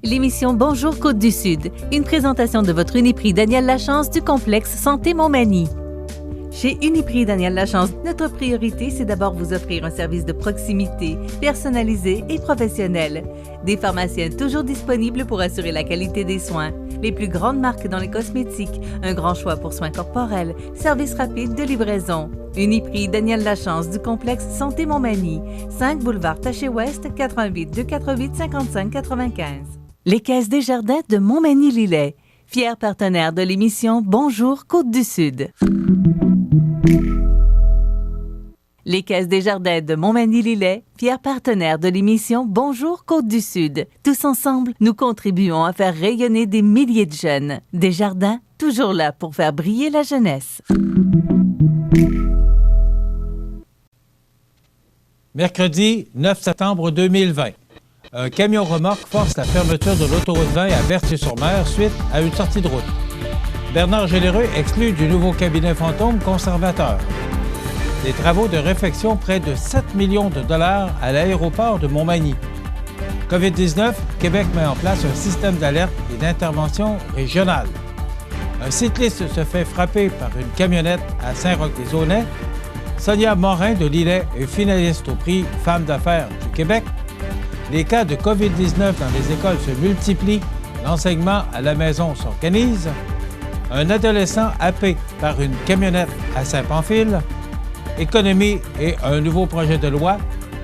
L'émission Bonjour Côte-du-Sud, une présentation de votre Uniprix Daniel Lachance du complexe Santé Montmagny. Chez Uniprix Daniel Lachance, notre priorité, c'est d'abord vous offrir un service de proximité, personnalisé et professionnel. Des pharmaciens toujours disponibles pour assurer la qualité des soins. Les plus grandes marques dans les cosmétiques, un grand choix pour soins corporels, service rapide de livraison. Uniprix Daniel Lachance du complexe Santé Montmagny, 5 boulevard Taché-Ouest, 88 248 55 95. Les Caisses Desjardins de Montmagny-Lillet, fiers partenaires de l'émission Bonjour Côte-du-Sud. Les Caisses Desjardins de Montmagny-Lillet, fiers partenaires de l'émission Bonjour Côte-du-Sud. Tous ensemble, nous contribuons à faire rayonner des milliers de jeunes. Desjardins, toujours là pour faire briller la jeunesse. Mercredi 9 septembre 2020. Un camion remorque force la fermeture de l'autoroute 20 à Berthier-sur-Mer suite à une sortie de route. Bernard Généreux exclu du nouveau cabinet fantôme conservateur. Des travaux de réfection près de 7 millions de dollars à l'aéroport de Montmagny. COVID-19, Québec met en place un système d'alerte et d'intervention régionale. Un cycliste se fait frapper par une camionnette à Saint-Roch-des-Aulnay. Sonia Morin de Lillet est finaliste au prix Femmes d'affaires du Québec. Les cas de COVID-19 dans les écoles se multiplient. L'enseignement à la maison s'organise. Un adolescent happé par une camionnette à Saint-Pamphile. Économie et un nouveau projet de loi.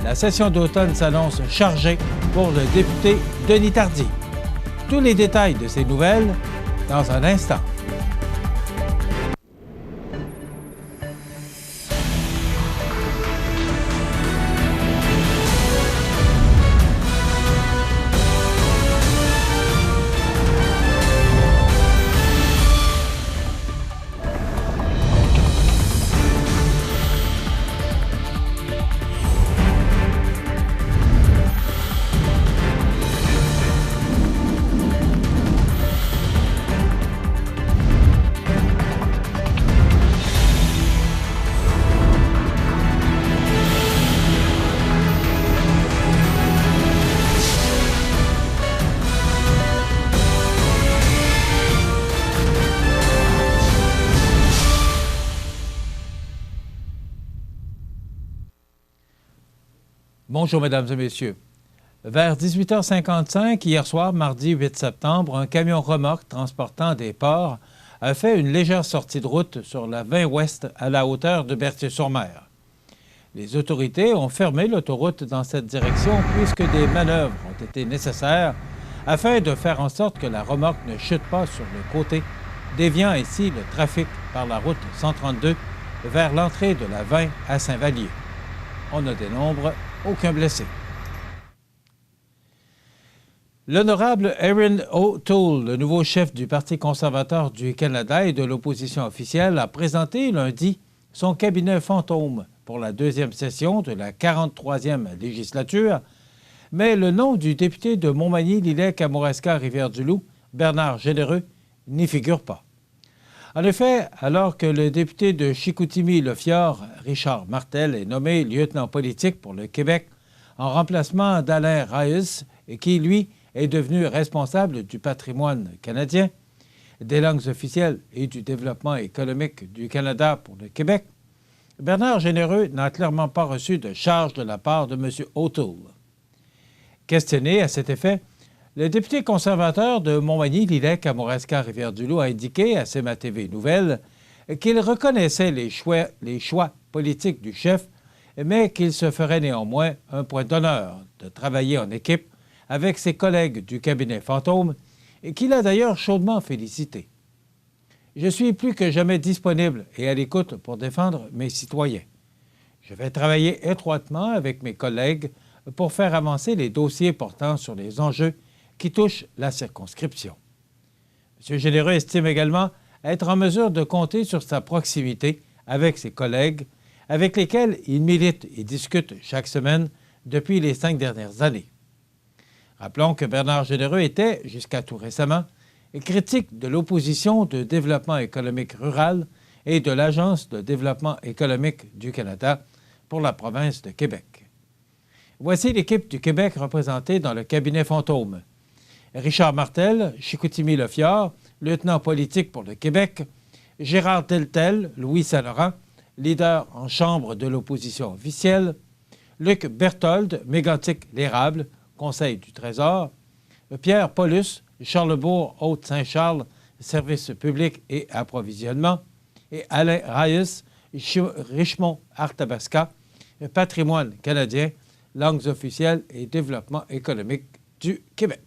La session d'automne s'annonce chargée pour le député Denis Tardy. Tous les détails de ces nouvelles dans un instant. Bonjour, mesdames et messieurs. Vers 18h55, hier soir, mardi 8 septembre, un camion remorque transportant des porcs a fait une légère sortie de route sur la 20 ouest à la hauteur de Berthier-sur-Mer. Les autorités ont fermé l'autoroute dans cette direction puisque des manœuvres ont été nécessaires afin de faire en sorte que la remorque ne chute pas sur le côté, déviant ainsi le trafic par la route 132 vers l'entrée de la 20 à Saint-Vallier. On ne dénombre aucun blessé. L'honorable Erin O'Toole, le nouveau chef du Parti conservateur du Canada et de l'opposition officielle, a présenté lundi son cabinet fantôme pour la deuxième session de la 43e législature, mais le nom du député de Montmagny-Lillet-Kamouraska-Rivière-du-Loup, Bernard Généreux, n'y figure pas. En effet, alors que le député de Chicoutimi-Le Fjord, Richard Martel, est nommé lieutenant politique pour le Québec en remplacement d'Alain Reyes, qui, lui, est devenu responsable du patrimoine canadien, des langues officielles et du développement économique du Canada pour le Québec, Bernard Généreux n'a clairement pas reçu de charge de la part de M. O'Toole. Questionné à cet effet, le député conservateur de Montmagny-Lillet-Kamouraska-Rivière-du-Loup a indiqué à CMA-TV Nouvelles qu'il reconnaissait les choix politiques du chef, mais qu'il se ferait néanmoins un point d'honneur de travailler en équipe avec ses collègues du cabinet fantôme, et qu'il a d'ailleurs chaudement félicité. « Je suis plus que jamais disponible et à l'écoute pour défendre mes citoyens. Je vais travailler étroitement avec mes collègues pour faire avancer les dossiers portant sur les enjeux qui touche la circonscription. M. Généreux estime également être en mesure de compter sur sa proximité avec ses collègues, avec lesquels il milite et discute chaque semaine depuis les 5 dernières années. Rappelons que Bernard Généreux était, jusqu'à tout récemment, critique de l'opposition de développement économique rural et de l'Agence de développement économique du Canada pour la province de Québec. Voici l'équipe du Québec représentée dans le cabinet fantôme. Richard Martel, Chicoutimi-Le-Fjord, lieutenant politique pour le Québec, Gérard Deltel, Louis Saint-Laurent, leader en chambre de l'opposition officielle, Luc Berthold, Mégantic-l'Érable, Conseil du Trésor, Pierre Paulus, Charlebourg, Haute-Saint-Charles, Services publics et approvisionnement, et Alain Reyes, Richmond-Arthabasca, Patrimoine canadien, langues officielles et développement économique du Québec.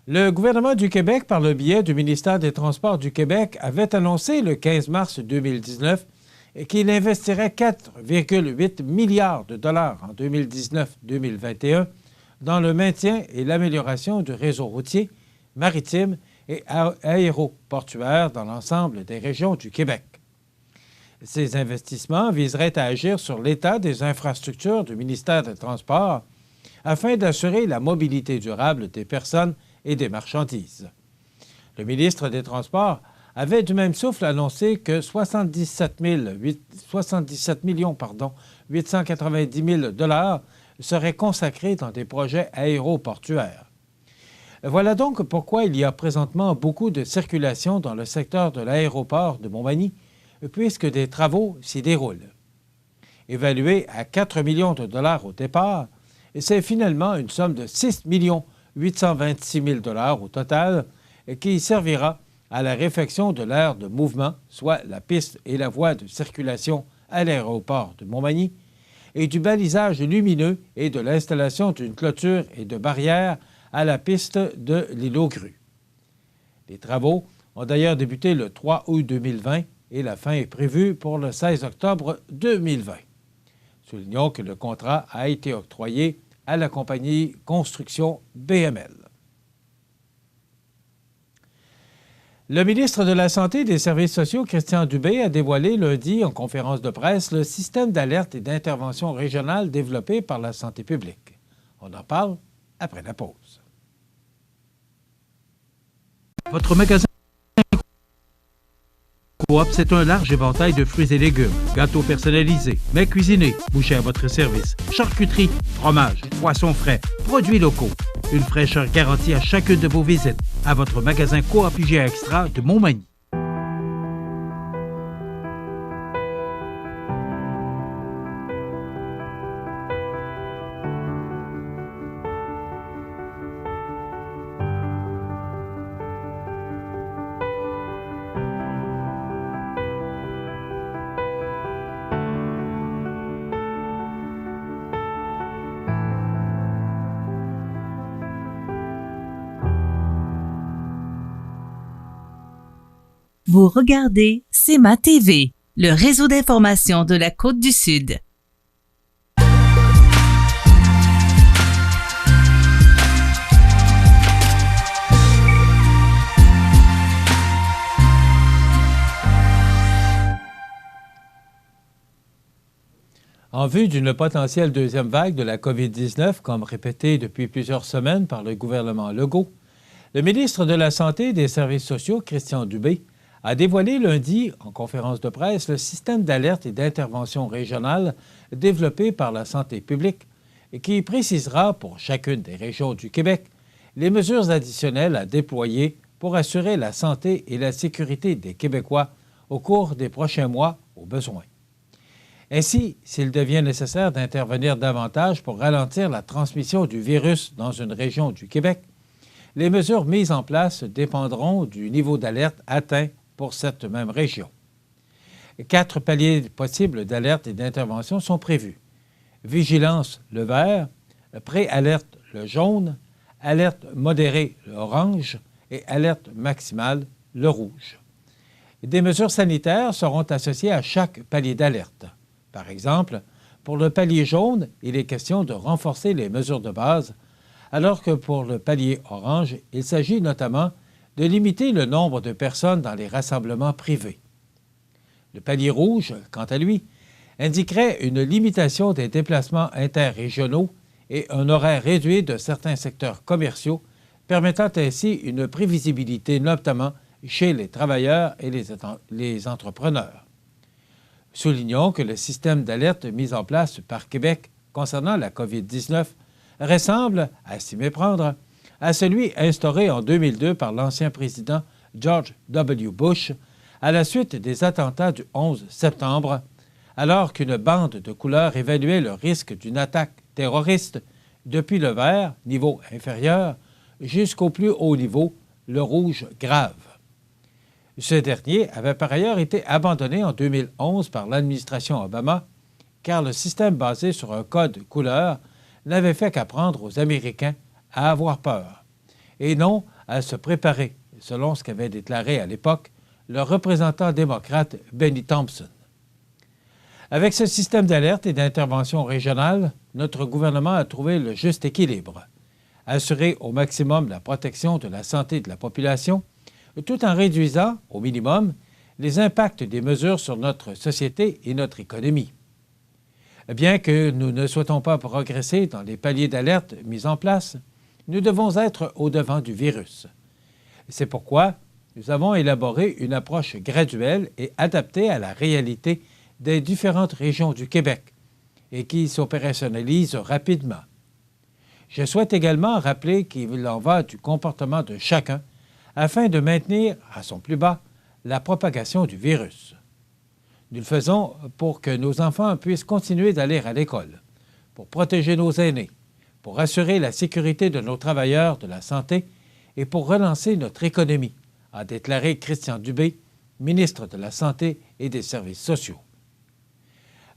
Le gouvernement du Québec, par le biais du ministère des Transports du Québec, avait annoncé le 15 mars 2019 qu'il investirait 4,8 milliards de dollars en 2019-2021 dans le maintien et l'amélioration du réseau routier, maritime et aéroportuaire dans l'ensemble des régions du Québec. Ces investissements viseraient à agir sur l'état des infrastructures du ministère des Transports afin d'assurer la mobilité durable des personnes et des marchandises. Le ministre des Transports avait du même souffle annoncé que 77 890 000 dollars seraient consacrés dans des projets aéroportuaires. Voilà donc pourquoi il y a présentement beaucoup de circulation dans le secteur de l'aéroport de Montmagny, puisque des travaux s'y déroulent. Évalué à 4 millions de dollars au départ, c'est finalement une somme de 6 826 000 dollars au total qui servira à la réfection de l'aire de mouvement, soit la piste et la voie de circulation à l'aéroport de Montmagny, et du balisage lumineux et de l'installation d'une clôture et de barrières à la piste de l'îlot Grue. Les travaux ont d'ailleurs débuté le 3 août 2020 et la fin est prévue pour le 16 octobre 2020. Soulignons que le contrat a été octroyé à la compagnie Construction BML. Le ministre de la Santé et des Services sociaux, Christian Dubé, a dévoilé lundi en conférence de presse le système d'alerte et d'intervention régionale développé par la santé publique. On en parle après la pause. Votre magasin Coop, c'est un large éventail de fruits et légumes, gâteaux personnalisés, mets cuisinés, bouchées à votre service, charcuterie, fromage, poissons frais, produits locaux. Une fraîcheur garantie à chacune de vos visites à votre magasin Coop IGA Extra de Montmagny. Vous regardez CEMA TV, le réseau d'information de la Côte-du-Sud. En vue d'une potentielle deuxième vague de la COVID-19, comme répété depuis plusieurs semaines par le gouvernement Legault, le ministre de la Santé et des Services sociaux, Christian Dubé, a dévoilé lundi, en conférence de presse, le système d'alerte et d'intervention régionale développé par la santé publique et qui précisera pour chacune des régions du Québec les mesures additionnelles à déployer pour assurer la santé et la sécurité des Québécois au cours des prochains mois au besoin. Ainsi, s'il devient nécessaire d'intervenir davantage pour ralentir la transmission du virus dans une région du Québec, les mesures mises en place dépendront du niveau d'alerte atteint pour cette même région. 4 paliers possibles d'alerte et d'intervention sont prévus. Vigilance, le vert, pré-alerte, le jaune, alerte modérée, le orange et alerte maximale, le rouge. Des mesures sanitaires seront associées à chaque palier d'alerte. Par exemple, pour le palier jaune, il est question de renforcer les mesures de base, alors que pour le palier orange, il s'agit notamment de limiter le nombre de personnes dans les rassemblements privés. Le palier rouge, quant à lui, indiquerait une limitation des déplacements interrégionaux et un horaire réduit de certains secteurs commerciaux, permettant ainsi une prévisibilité notamment chez les travailleurs et les entrepreneurs. Soulignons que le système d'alerte mis en place par Québec concernant la COVID-19 ressemble, à s'y méprendre, à celui instauré en 2002 par l'ancien président George W. Bush à la suite des attentats du 11 septembre, alors qu'une bande de couleurs évaluait le risque d'une attaque terroriste depuis le vert, niveau inférieur, jusqu'au plus haut niveau, le rouge grave. Ce dernier avait par ailleurs été abandonné en 2011 par l'administration Obama, car le système basé sur un code couleur n'avait fait qu'apprendre aux Américains à avoir peur, et non à se préparer, selon ce qu'avait déclaré à l'époque le représentant démocrate Benny Thompson. Avec ce système d'alerte et d'intervention régionale, notre gouvernement a trouvé le juste équilibre, assurer au maximum la protection de la santé de la population, tout en réduisant, au minimum, les impacts des mesures sur notre société et notre économie. Bien que nous ne souhaitons pas progresser dans les paliers d'alerte mis en place, nous devons être au-devant du virus. C'est pourquoi nous avons élaboré une approche graduelle et adaptée à la réalité des différentes régions du Québec et qui s'opérationnalise rapidement. Je souhaite également rappeler qu'il en va du comportement de chacun afin de maintenir à son plus bas la propagation du virus. Nous le faisons pour que nos enfants puissent continuer d'aller à l'école, pour protéger nos aînés, pour assurer la sécurité de nos travailleurs de la santé et pour relancer notre économie, a déclaré Christian Dubé, ministre de la Santé et des Services sociaux.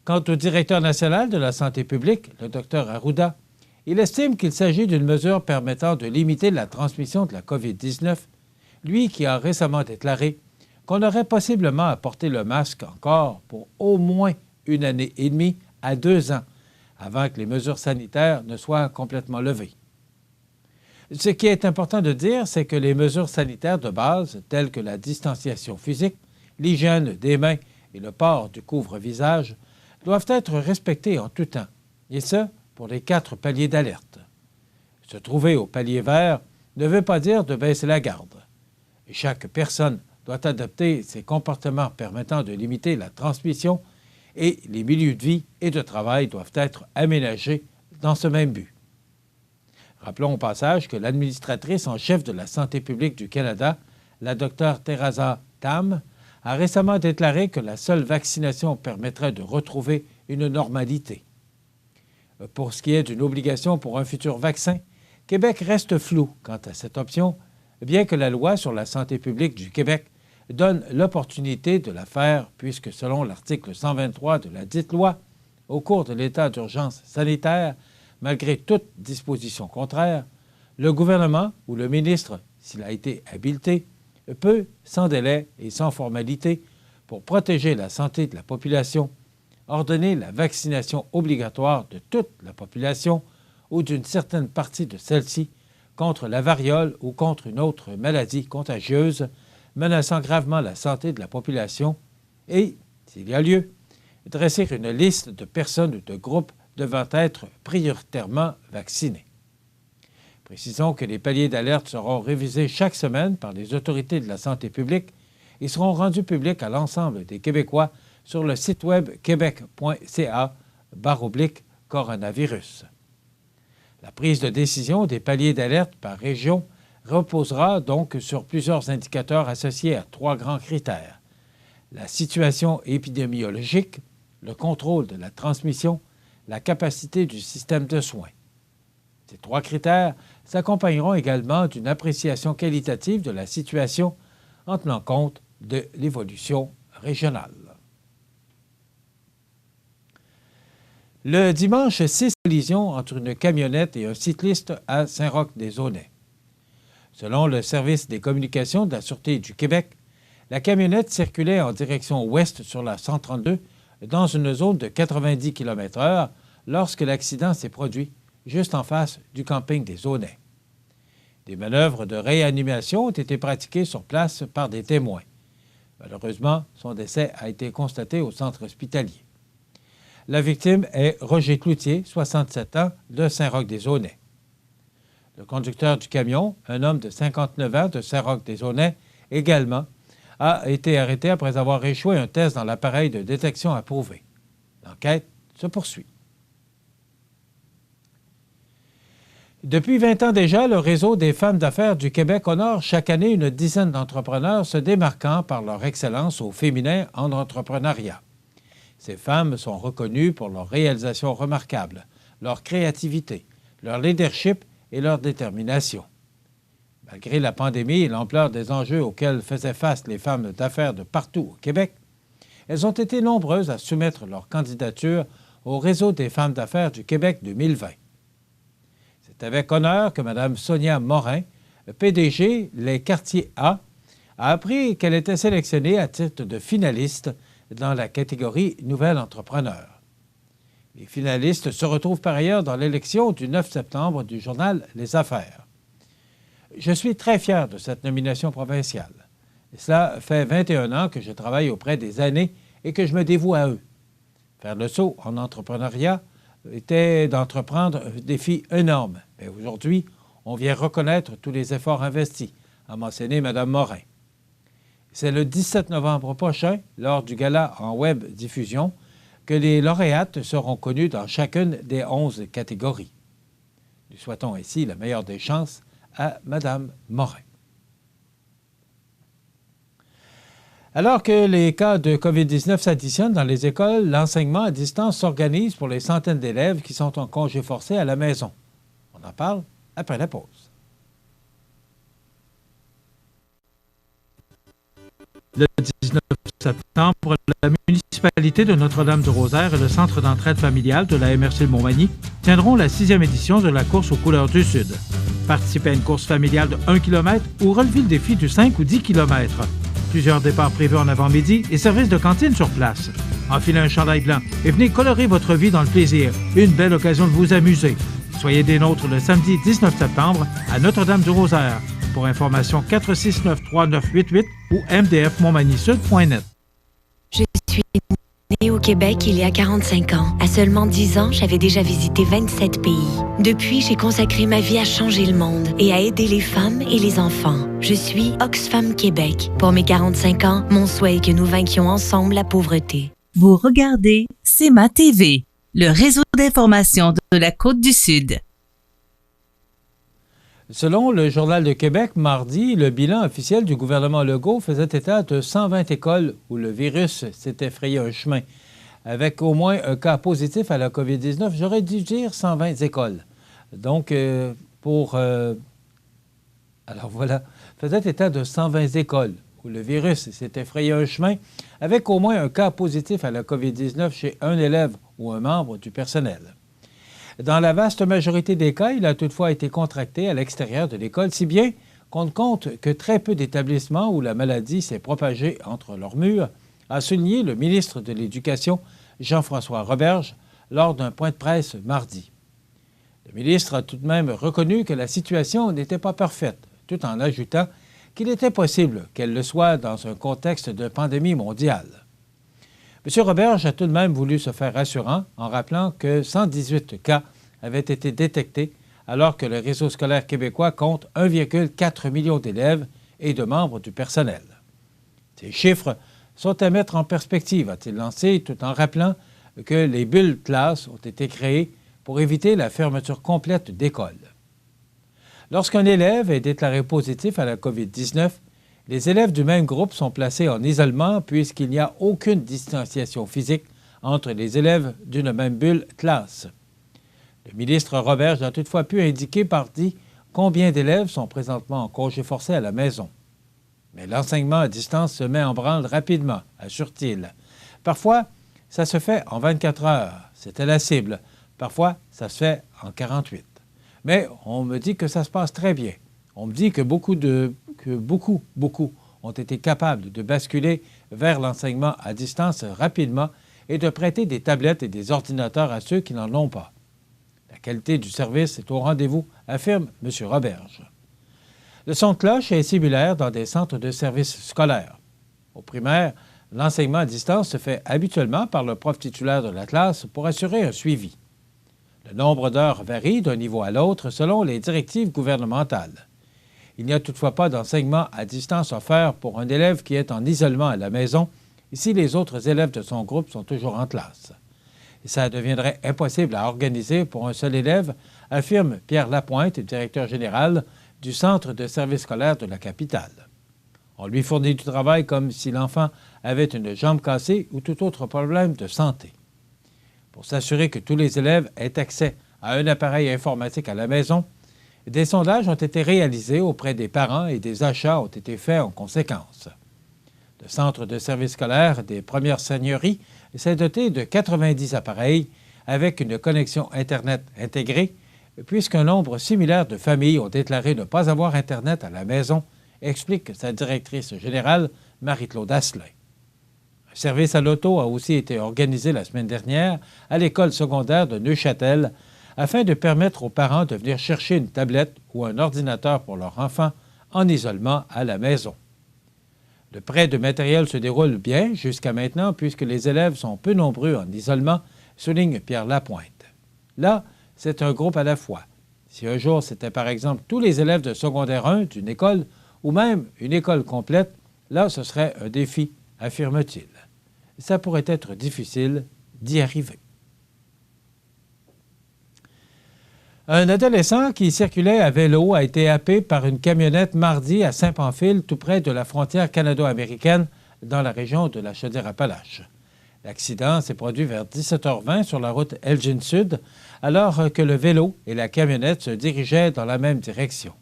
Quant au directeur national de la santé publique, le Dr Arruda, il estime qu'il s'agit d'une mesure permettant de limiter la transmission de la COVID-19, lui qui a récemment déclaré qu'on aurait possiblement à porter le masque encore pour au moins 1 année et demie à 2 ans, avant que les mesures sanitaires ne soient complètement levées. Ce qui est important de dire, c'est que les mesures sanitaires de base, telles que la distanciation physique, l'hygiène des mains et le port du couvre-visage, doivent être respectées en tout temps, et ce, pour les 4 paliers d'alerte. Se trouver au palier vert ne veut pas dire de baisser la garde. Et chaque personne doit adopter ses comportements permettant de limiter la transmission et les milieux de vie et de travail doivent être aménagés dans ce même but. Rappelons au passage que l'administratrice en chef de la santé publique du Canada, la Dr Theresa Tam, a récemment déclaré que la seule vaccination permettrait de retrouver une normalité. Pour ce qui est d'une obligation pour un futur vaccin, Québec reste flou quant à cette option, bien que la loi sur la santé publique du Québec donne l'opportunité de la faire, puisque selon l'article 123 de la dite loi, au cours de l'état d'urgence sanitaire, malgré toute disposition contraire, le gouvernement ou le ministre, s'il a été habilité, peut, sans délai et sans formalité, pour protéger la santé de la population, ordonner la vaccination obligatoire de toute la population ou d'une certaine partie de celle-ci contre la variole ou contre une autre maladie contagieuse menaçant gravement la santé de la population et, s'il y a lieu, dresser une liste de personnes ou de groupes devant être prioritairement vaccinés. Précisons que les paliers d'alerte seront révisés chaque semaine par les autorités de la santé publique et seront rendus publics à l'ensemble des Québécois sur le site web québec.ca/coronavirus. La prise de décision des paliers d'alerte par région reposera donc sur plusieurs indicateurs associés à 3 grands critères: la situation épidémiologique, le contrôle de la transmission, la capacité du système de soins. Ces 3 critères s'accompagneront également d'une appréciation qualitative de la situation en tenant compte de l'évolution régionale. Le dimanche, 6 collisions entre une camionnette et un cycliste à Saint-Roch-des-Aunais. Selon le service des communications de la Sûreté du Québec, la camionnette circulait en direction ouest sur la 132 dans une zone de 90 km/h lorsque l'accident s'est produit juste en face du camping des Aunais. Des manœuvres de réanimation ont été pratiquées sur place par des témoins. Malheureusement, son décès a été constaté au centre hospitalier. La victime est Roger Cloutier, 67 ans, de Saint-Roch-des-Aunais. Le conducteur du camion, un homme de 59 ans de Saint-Roch-des-Aunais, également, a été arrêté après avoir échoué un test dans l'appareil de détection approuvé. L'enquête se poursuit. Depuis 20 ans déjà, le réseau des femmes d'affaires du Québec honore chaque année une dizaine d'entrepreneurs se démarquant par leur excellence au féminin en entrepreneuriat. Ces femmes sont reconnues pour leurs réalisations remarquables, leur créativité, leur leadership et leur détermination. Malgré la pandémie et l'ampleur des enjeux auxquels faisaient face les femmes d'affaires de partout au Québec, elles ont été nombreuses à soumettre leur candidature au Réseau des femmes d'affaires du Québec 2020. C'est avec honneur que Mme Sonia Morin, PDG Les Quartiers A, a appris qu'elle était sélectionnée à titre de finaliste dans la catégorie Nouvel entrepreneur. Les finalistes se retrouvent par ailleurs dans l'élection du 9 septembre du journal Les Affaires. Je suis très fier de cette nomination provinciale. Et cela fait 21 ans que je travaille auprès des aînés et que je me dévoue à eux. Faire le saut en entrepreneuriat était d'entreprendre un défi énorme. Mais aujourd'hui, on vient reconnaître tous les efforts investis, a mentionné Mme Morin. C'est le 17 novembre prochain, lors du gala en web diffusion, que les lauréates seront connues dans chacune des 11 catégories. Nous souhaitons ainsi la meilleure des chances à Mme Morin. Alors que les cas de COVID-19 s'additionnent dans les écoles, l'enseignement à distance s'organise pour les centaines d'élèves qui sont en congé forcé à la maison. On en parle après la pause. Le 19 septembre, la municipalité de Notre-Dame-du-Rosaire et le Centre d'entraide familiale de la MRC de Montmagny tiendront la 6e édition de la course aux couleurs du Sud. Participez à une course familiale de 1 km ou relevez le défi du 5 ou 10 km. Plusieurs départs prévus en avant-midi et services de cantine sur place. Enfilez un chandail blanc et venez colorer votre vie dans le plaisir. Une belle occasion de vous amuser. Soyez des nôtres le samedi 19 septembre à Notre-Dame-du-Rosaire. Pour information, 469-3988 ou mdfmontmagny-sud.net. Je suis née au Québec il y a 45 ans. À seulement 10 ans, j'avais déjà visité 27 pays. Depuis, j'ai consacré ma vie à changer le monde et à aider les femmes et les enfants. Je suis Oxfam Québec. Pour mes 45 ans, mon souhait est que nous vainquions ensemble la pauvreté. Vous regardez CEMA TV, le réseau d'information de la Côte-du-Sud. Selon le Journal de Québec, mardi, le bilan officiel du gouvernement Legault faisait état de 120 écoles où le virus s'était frayé un chemin. Avec au moins un cas positif à la COVID-19, j'aurais dû dire 120 écoles. Donc, alors voilà, faisait état de 120 écoles où le virus s'était frayé un chemin avec au moins un cas positif à la COVID-19 chez un élève ou un membre du personnel. Dans la vaste majorité des cas, il a toutefois été contracté à l'extérieur de l'école, si bien qu'on ne compte que très peu d'établissements où la maladie s'est propagée entre leurs murs, a souligné le ministre de l'Éducation, Jean-François Roberge, lors d'un point de presse mardi. Le ministre a tout de même reconnu que la situation n'était pas parfaite, tout en ajoutant qu'il était possible qu'elle le soit dans un contexte de pandémie mondiale. M. Roberge a tout de même voulu se faire rassurant en rappelant que 118 cas avaient été détectés alors que le réseau scolaire québécois compte 1,4 million d'élèves et de membres du personnel. Ces chiffres sont à mettre en perspective, a-t-il lancé, tout en rappelant que les bulles classes ont été créées pour éviter la fermeture complète d'écoles. Lorsqu'un élève est déclaré positif à la COVID-19, les élèves du même groupe sont placés en isolement puisqu'il n'y a aucune distanciation physique entre les élèves d'une même bulle classe. Le ministre Roberge a toutefois pu indiquer mardi combien d'élèves sont présentement en congé forcé à la maison. Mais l'enseignement à distance se met en branle rapidement, assure-t-il. Parfois, ça se fait en 24 heures, c'était la cible. Parfois, ça se fait en 48. Mais on me dit que ça se passe très bien. On me dit que beaucoup ont été capables de basculer vers l'enseignement à distance rapidement et de prêter des tablettes et des ordinateurs à ceux qui n'en ont pas. La qualité du service est au rendez-vous, affirme M. Roberge. Le son de cloche est similaire dans des centres de services scolaires. Au primaire, l'enseignement à distance se fait habituellement par le prof titulaire de la classe pour assurer un suivi. Le nombre d'heures varie d'un niveau à l'autre selon les directives gouvernementales. Il n'y a toutefois pas d'enseignement à distance offert pour un élève qui est en isolement à la maison, et si les autres élèves de son groupe sont toujours en classe. Ça deviendrait impossible à organiser pour un seul élève, affirme Pierre Lapointe, directeur général du Centre de services scolaires de la capitale. On lui fournit du travail comme si l'enfant avait une jambe cassée ou tout autre problème de santé. Pour s'assurer que tous les élèves aient accès à un appareil informatique à la maison, des sondages ont été réalisés auprès des parents et des achats ont été faits en conséquence. Le Centre de services scolaires des Premières Seigneuries s'est doté de 90 appareils avec une connexion Internet intégrée, puisqu'un nombre similaire de familles ont déclaré ne pas avoir Internet à la maison, explique sa directrice générale, Marie-Claude Asselin. Un service à l'auto a aussi été organisé la semaine dernière à l'école secondaire de Neuchâtel afin de permettre aux parents de venir chercher une tablette ou un ordinateur pour leur enfant en isolement à la maison. Le prêt de matériel se déroule bien jusqu'à maintenant puisque les élèves sont peu nombreux en isolement, souligne Pierre Lapointe. Là, c'est un groupe à la fois. Si un jour c'était par exemple tous les élèves de secondaire 1 d'une école ou même une école complète, là ce serait un défi, affirme-t-il. Ça pourrait être difficile d'y arriver. Un adolescent qui circulait à vélo a été happé par une camionnette mardi à Saint-Pamphile, tout près de la frontière canado-américaine, dans la région de la Chaudière-Appalaches. L'accident s'est produit vers 17h20 sur la route Elgin Sud, alors que le vélo et la camionnette se dirigeaient dans la même direction.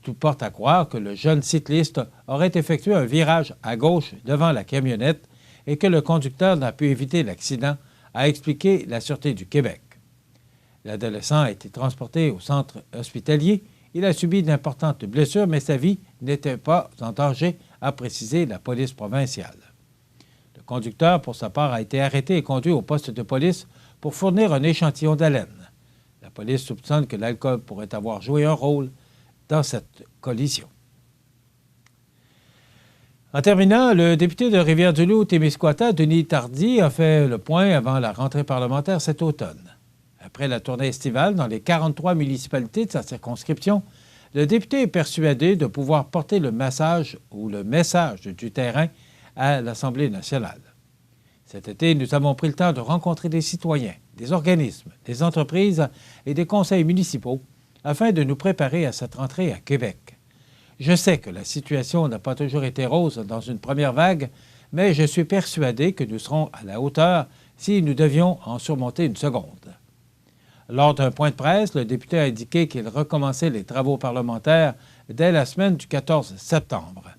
Tout porte à croire que le jeune cycliste aurait effectué un virage à gauche devant la camionnette et que le conducteur n'a pu éviter l'accident, a expliqué la Sûreté du Québec. L'adolescent a été transporté au centre hospitalier. Il a subi d'importantes blessures, mais sa vie n'était pas en danger, a précisé la police provinciale. Le conducteur, pour sa part, a été arrêté et conduit au poste de police pour fournir un échantillon d'haleine. La police soupçonne que l'alcool pourrait avoir joué un rôle dans cette collision. En terminant, le député de Rivière-du-Loup-Témiscouata, Denis Tardy, a fait le point avant la rentrée parlementaire cet automne. Après la tournée estivale dans les 43 municipalités de sa circonscription, le député est persuadé de pouvoir porter le message du terrain à l'Assemblée nationale. Cet été, nous avons pris le temps de rencontrer des citoyens, des organismes, des entreprises et des conseils municipaux afin de nous préparer à cette rentrée à Québec. Je sais que la situation n'a pas toujours été rose dans une première vague, mais je suis persuadé que nous serons à la hauteur si nous devions en surmonter une seconde. Lors d'un point de presse, le député a indiqué qu'il recommençait les travaux parlementaires dès la semaine du 14 septembre.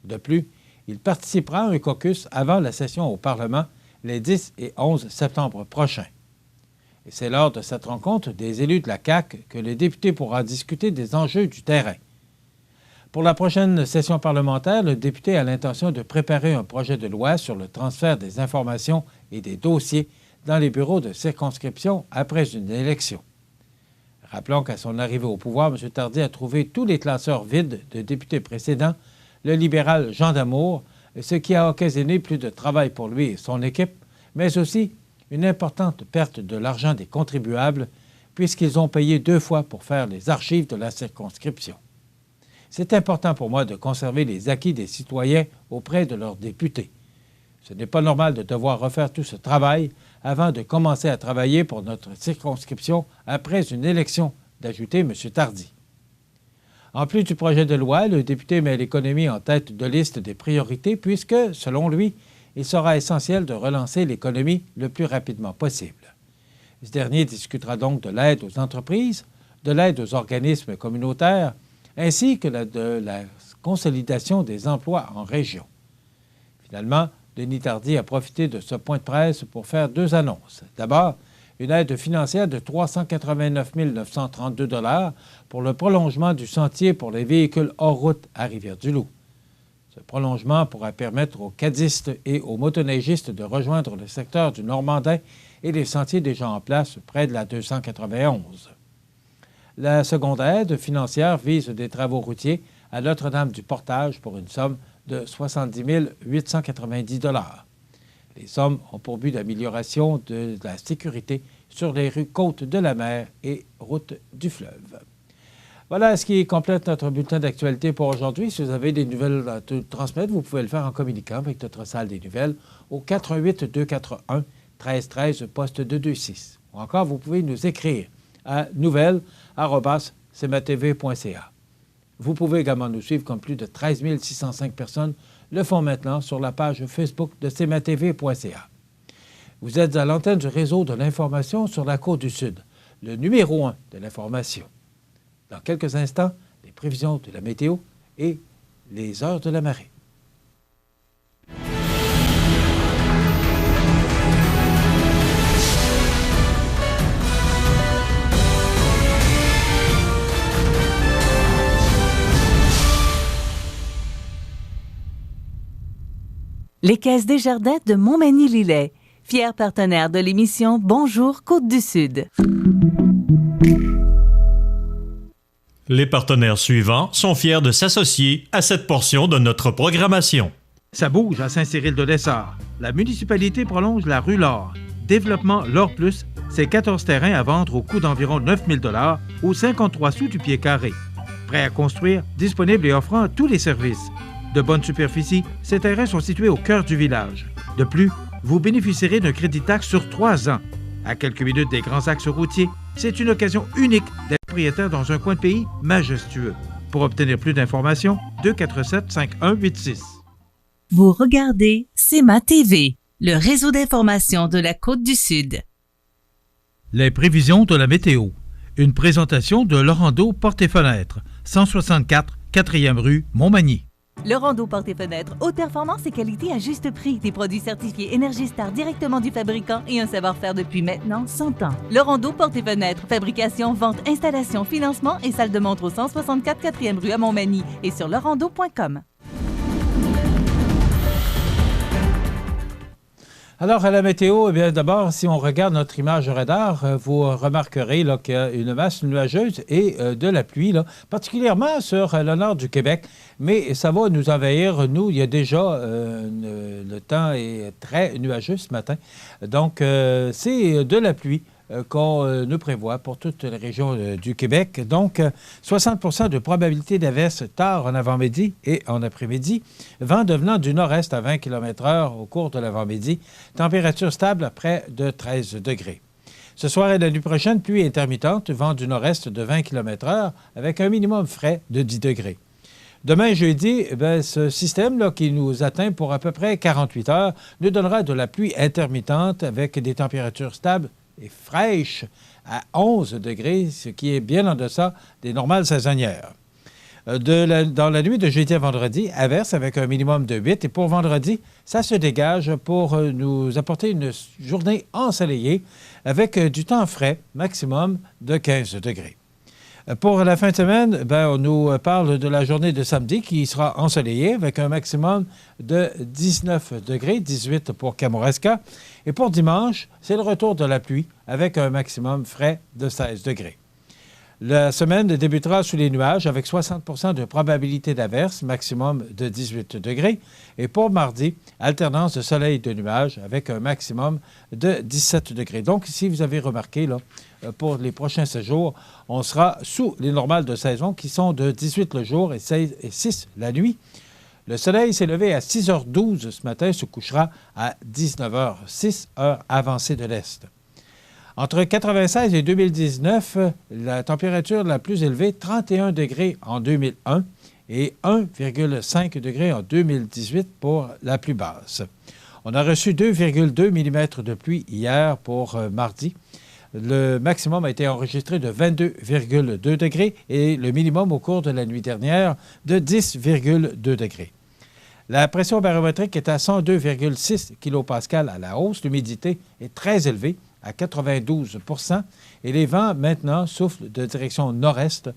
De plus, il participera à un caucus avant la session au Parlement les 10 et 11 septembre prochains. Et c'est lors de cette rencontre des élus de la CAQ que le député pourra discuter des enjeux du terrain. Pour la prochaine session parlementaire, le député a l'intention de préparer un projet de loi sur le transfert des informations et des dossiers dans les bureaux de circonscription après une élection. Rappelons qu'à son arrivée au pouvoir, M. Tardy a trouvé tous les classeurs vides de députés précédents, le libéral Jean Damour, ce qui a occasionné plus de travail pour lui et son équipe, mais aussi une importante perte de l'argent des contribuables, puisqu'ils ont payé 2 fois pour faire les archives de la circonscription. C'est important pour moi de conserver les acquis des citoyens auprès de leurs députés. Ce n'est pas normal de devoir refaire tout ce travail avant de commencer à travailler pour notre circonscription après une élection, d'ajouter M. Tardy. En plus du projet de loi, le député met l'économie en tête de liste des priorités puisque, selon lui, il sera essentiel de relancer l'économie le plus rapidement possible. Ce dernier discutera donc de l'aide aux entreprises, de l'aide aux organismes communautaires, ainsi que de la consolidation des emplois en région. Finalement, Denis Tardy a profité de ce point de presse pour faire 2 annonces. D'abord, une aide financière de 389 932 $ pour le prolongement du sentier pour les véhicules hors route à Rivière-du-Loup. Ce prolongement pourra permettre aux cadistes et aux motoneigistes de rejoindre le secteur du Normandin et les sentiers déjà en place près de la 291. La seconde aide financière vise des travaux routiers à Notre-Dame-du-Portage pour une somme de 70 890 $. Les sommes ont pour but d'amélioration de la sécurité sur les rues Côte de la Mer et Route du Fleuve. Voilà ce qui complète notre bulletin d'actualité pour aujourd'hui. Si vous avez des nouvelles à transmettre, vous pouvez le faire en communiquant avec notre salle des nouvelles au 418-241-4889. 1313, poste 226. Ou encore, vous pouvez nous écrire à nouvelles@cmatv.ca. Vous pouvez également nous suivre comme plus de 13 605 personnes le font maintenant sur la page Facebook de cmatv.ca. Vous êtes à l'antenne du réseau de l'information sur la Côte-du-Sud, le numéro 1 de l'information. Dans quelques instants, les prévisions de la météo et les heures de la marée. Les Caisses des Jardins de Montmagny-Lillet, fier partenaire de l'émission Bonjour Côte-du-Sud. Les partenaires suivants sont fiers de s'associer à cette portion de notre programmation. Ça bouge à Saint-Cyril-de-Lessard. La municipalité prolonge la rue L'Or. Développement L'Or Plus, c'est 14 terrains à vendre au coût d'environ 9 000 $ aux 53 sous du pied carré. Prêt à construire, disponible et offrant tous les services. De bonne superficie, ces terrains sont situés au cœur du village. De plus, vous bénéficierez d'un crédit taxe sur 3 ans. À quelques minutes des grands axes routiers, c'est une occasion unique d'être propriétaire dans un coin de pays majestueux. Pour obtenir plus d'informations, 247-5186. Vous regardez CMA TV, le réseau d'information de la Côte-du-Sud. Les prévisions de la météo. Une présentation de Laurando Portes et Fenêtres, 164 4e rue Montmagny. Laurando Portes et Fenêtres, haute performance et qualité à juste prix. Des produits certifiés Énergie-Star directement du fabricant et un savoir-faire depuis maintenant 100 ans. Laurando Portes et Fenêtres, fabrication, vente, installation, financement et salle de montre au 164 4e rue à Montmagny et sur laurando.com. Alors, à la météo, eh bien, d'abord, si on regarde notre image radar, vous remarquerez là, qu'il y a une masse nuageuse et de la pluie, là, particulièrement sur le nord du Québec. Mais ça va nous envahir. Nous, il y a déjà, le temps est très nuageux ce matin. Donc, c'est de la pluie qu'on nous prévoit pour toutes les régions du Québec. Donc, 60 de probabilité d'averse tard en avant-midi et en après-midi. Vent devenant du nord-est à 20 km/h au cours de l'avant-midi. Température stable à près de 13 degrés. Ce soir et la nuit prochaine, pluie intermittente, vent du nord-est de 20 km/h avec un minimum frais de 10 degrés. Demain, jeudi, ce système-là qui nous atteint pour à peu près 48 heures nous donnera de la pluie intermittente avec des températures stables et fraîches à 11 degrés, ce qui est bien en deçà des normales saisonnières. Dans la nuit de jeudi à vendredi, averse avec un minimum de 8. Et pour vendredi, ça se dégage pour nous apporter une journée ensoleillée avec du temps frais, maximum de 15 degrés. Pour la fin de semaine, on nous parle de la journée de samedi qui sera ensoleillée avec un maximum de 19 degrés, 18 pour Kamouraska. Et pour dimanche, c'est le retour de la pluie avec un maximum frais de 16 degrés. La semaine débutera sous les nuages avec 60 de probabilité d'averse, maximum de 18 degrés. Et pour mardi, alternance de soleil et de nuages avec un maximum de 17 degrés. Donc, si vous avez remarqué, là, pour les prochains 16 jours, on sera sous les normales de saison qui sont de 18 le jour et 6 la nuit. Le soleil s'est levé à 6h12 ce matin, se couchera à 19h06, heure avancée de l'Est. Entre 1996 et 2019, la température la plus élevée, 31 degrés en 2001 et 1,5 degré en 2018 pour la plus basse. On a reçu 2,2 mm de pluie hier pour mardi. Le maximum a été enregistré de 22,2 degrés et le minimum au cours de la nuit dernière de 10,2 degrés. La pression barométrique est à 102,6 kPa à la hausse. L'humidité est très élevée, à 92 % et les vents maintenant soufflent de direction nord-est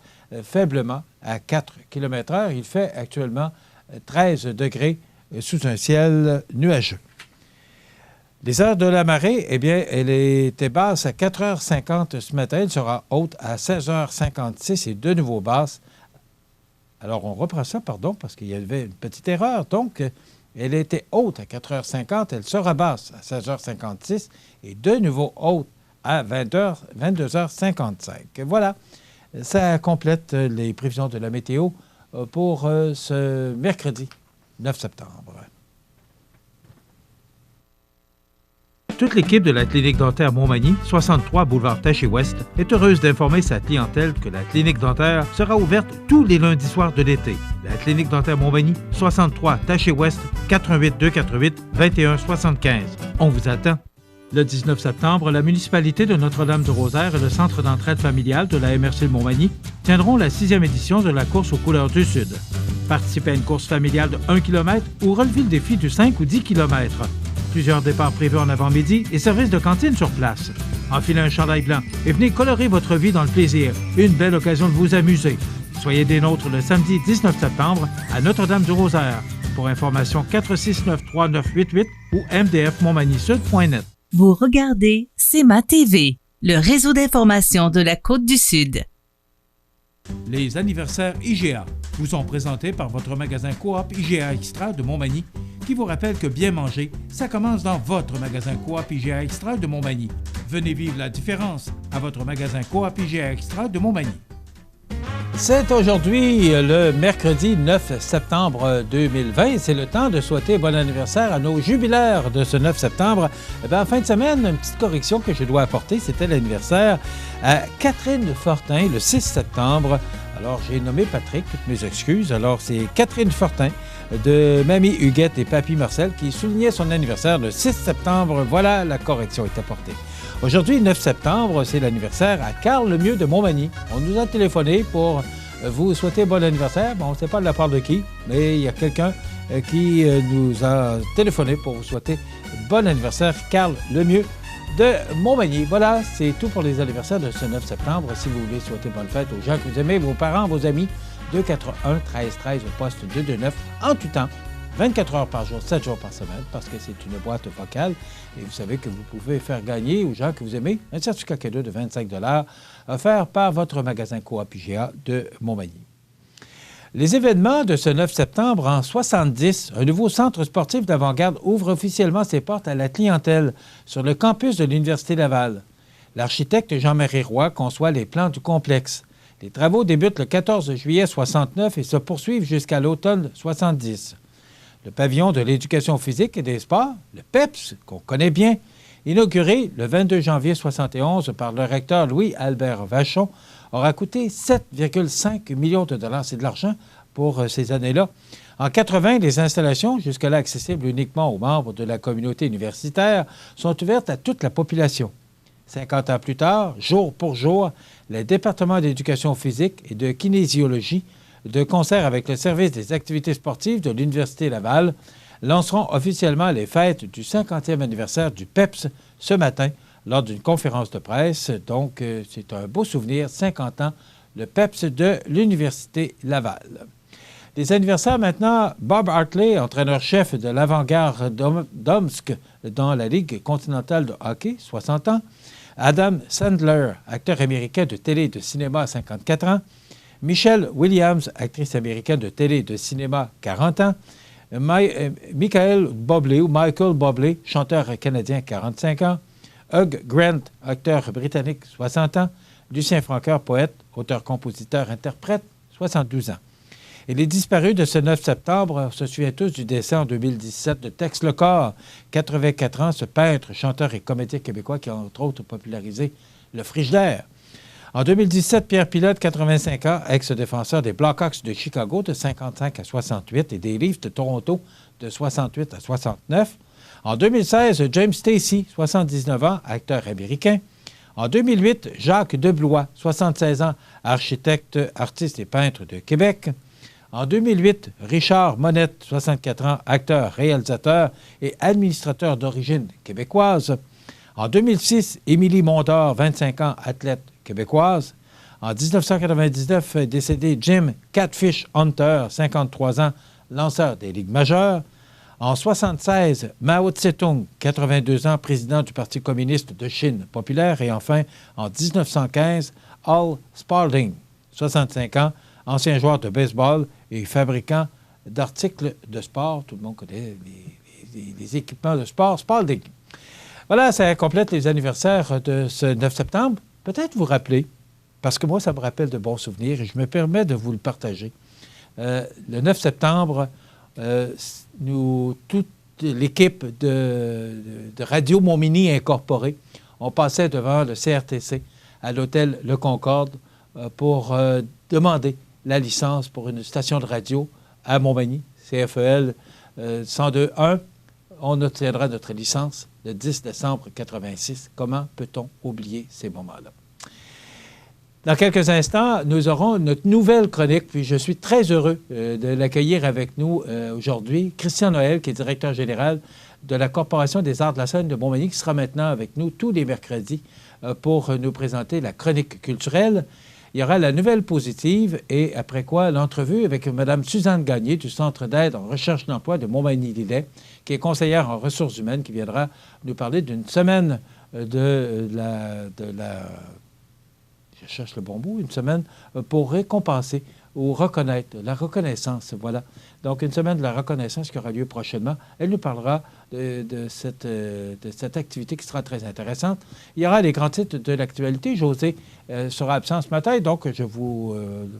faiblement à 4 km/h. Il fait actuellement 13 degrés sous un ciel nuageux. Les heures de la marée, eh bien, elle était basse à 4h50 ce matin. Elle sera haute à 16h56 et de nouveau basse. Alors, on reprend ça, parce qu'il y avait une petite erreur. Donc, elle était haute à 4h50, elle sera basse à 16h56 et de nouveau haute à 22h55. Voilà, ça complète les prévisions de la météo pour ce mercredi 9 septembre. Toute l'équipe de la Clinique dentaire Montmagny, 63 boulevard Taché-Ouest, est heureuse d'informer sa clientèle que la Clinique dentaire sera ouverte tous les lundis soirs de l'été. La Clinique dentaire Montmagny, 63 Taché-Ouest, 88 248 21 75. On vous attend. Le 19 septembre, la municipalité de Notre-Dame-du-Rosaire et le Centre d'entraide familiale de la MRC de Montmagny tiendront la 6e édition de la course aux couleurs du Sud. Participez à une course familiale de 1 km ou relevez le défi du 5 ou 10 km. Plusieurs départs prévus en avant-midi et services de cantine sur place. Enfilez un chandail blanc et venez colorer votre vie dans le plaisir. Une belle occasion de vous amuser. Soyez des nôtres le samedi 19 septembre à Notre-Dame-du-Rosaire. Pour information, 469-3988 ou mdfmontmagny-sud.net. Vous regardez CEMA TV, le réseau d'information de la Côte-du-Sud. Les anniversaires IGA vous sont présentés par votre magasin Coop IGA Extra de Montmagny, qui vous rappelle que bien manger, ça commence dans votre magasin Coop IGA Extra de Montmagny. Venez vivre la différence à votre magasin Coop IGA Extra de Montmagny. C'est aujourd'hui le mercredi 9 septembre 2020. C'est le temps de souhaiter bon anniversaire à nos jubilaires de ce 9 septembre. En fin de semaine, une petite correction que je dois apporter, c'était l'anniversaire à Catherine Fortin le 6 septembre. Alors, j'ai nommé Patrick, toutes mes excuses. Alors, c'est Catherine Fortin de Mamie Huguette et Papy Marcel qui soulignait son anniversaire le 6 septembre. Voilà, la correction est apportée. Aujourd'hui, 9 septembre, c'est l'anniversaire à Carl Lemieux de Montmagny. On nous a téléphoné pour vous souhaiter bon anniversaire. Bon, on ne sait pas de la part de qui, mais il y a quelqu'un qui nous a téléphoné pour vous souhaiter bon anniversaire, Carl Lemieux de Montmagny. Voilà, c'est tout pour les anniversaires de ce 9 septembre. Si vous voulez souhaiter bonne fête aux gens que vous aimez, vos parents, vos amis, 241-1313 au poste 229 en tout temps. 24 heures par jour, 7 jours par semaine, parce que c'est une boîte vocale. Et vous savez que vous pouvez faire gagner aux gens que vous aimez un certificat cadeau de 25 $ offert par votre magasin Coop IGA de Montmagny. Les événements de ce 9 septembre en 70, un nouveau centre sportif d'avant-garde ouvre officiellement ses portes à la clientèle sur le campus de l'Université Laval. L'architecte Jean-Marie Roy conçoit les plans du complexe. Les travaux débutent le 14 juillet 69 et se poursuivent jusqu'à l'automne 70. Le pavillon de l'éducation physique et des sports, le PEPS, qu'on connaît bien, inauguré le 22 janvier 71 par le recteur Louis-Albert Vachon, aura coûté 7,5 millions de dollars. C'est de l'argent pour ces années-là. En 80, les installations, jusque-là accessibles uniquement aux membres de la communauté universitaire, sont ouvertes à toute la population. 50 ans plus tard, jour pour jour, les départements d'éducation physique et de kinésiologie, de concert avec le service des activités sportives de l'Université Laval, lanceront officiellement les fêtes du 50e anniversaire du PEPS ce matin lors d'une conférence de presse. Donc, c'est un beau souvenir, 50 ans, le PEPS de l'Université Laval. Les anniversaires maintenant, Bob Hartley, entraîneur-chef de l'Avant-Garde d'Omsk dans la Ligue continentale de hockey, 60 ans. Adam Sandler, acteur américain de télé et de cinéma, 54 ans. Michelle Williams, actrice américaine de télé et de cinéma, 40 ans. Michael Bublé, chanteur canadien, 45 ans. Hugh Grant, acteur britannique, 60 ans. Lucien Francoeur, poète, auteur, compositeur, interprète, 72 ans. Et les disparus de ce 9 septembre se souviennent tous du décès en 2017 de Tex Lecor, 84 ans, ce peintre, chanteur et comédien québécois qui a entre autres popularisé le frigidaire. En 2017, Pierre Pilote, 85 ans, ex-défenseur des Blackhawks de Chicago de 55 à 68 et des Leafs de Toronto de 68 à 69. En 2016, James Stacey, 79 ans, acteur américain. En 2008, Jacques Deblois, 76 ans, architecte, artiste et peintre de Québec. En 2008, Richard Monette, 64 ans, acteur, réalisateur et administrateur d'origine québécoise. En 2006, Émilie Mondor, 25 ans, athlète québécoise. En 1999, décédé Jim Catfish Hunter, 53 ans, lanceur des Ligues majeures. En 1976, Mao Tse-tung, 82 ans, président du Parti communiste de Chine populaire. Et enfin, en 1915, Al Spalding, 65 ans, ancien joueur de baseball et fabricant d'articles de sport. Tout le monde connaît les équipements de sport, Spalding. Voilà, ça complète les anniversaires de ce 9 septembre. Peut-être vous rappeler, parce que moi, ça me rappelle de bons souvenirs et je me permets de vous le partager. Le 9 septembre, toute l'équipe de Radio Montmagny Incorporée. On passait devant le CRTC à l'hôtel Le Concorde pour demander la licence pour une station de radio à Montmagny, CFEL 102.1. On obtiendra notre licence le 10 décembre 1986. Comment peut-on oublier ces moments-là? Dans quelques instants, nous aurons notre nouvelle chronique, puis je suis très heureux de l'accueillir avec nous aujourd'hui. Christian Noël, qui est directeur général de la Corporation des arts de la scène de Montmagny, qui sera maintenant avec nous tous les mercredis pour nous présenter la chronique culturelle. Il y aura la nouvelle positive et après quoi, l'entrevue avec Mme Suzanne Gagné du Centre d'aide en recherche d'emploi de Montmagny-Lillet, qui est conseillère en ressources humaines, qui viendra nous parler d'une semaine de la je cherche le bon mot, une semaine pour récompenser ou reconnaître, la reconnaissance, voilà. Donc, une semaine de la reconnaissance qui aura lieu prochainement. Elle nous parlera de cette activité qui sera très intéressante. Il y aura les grands titres de l'actualité. José sera absent ce matin, donc je vous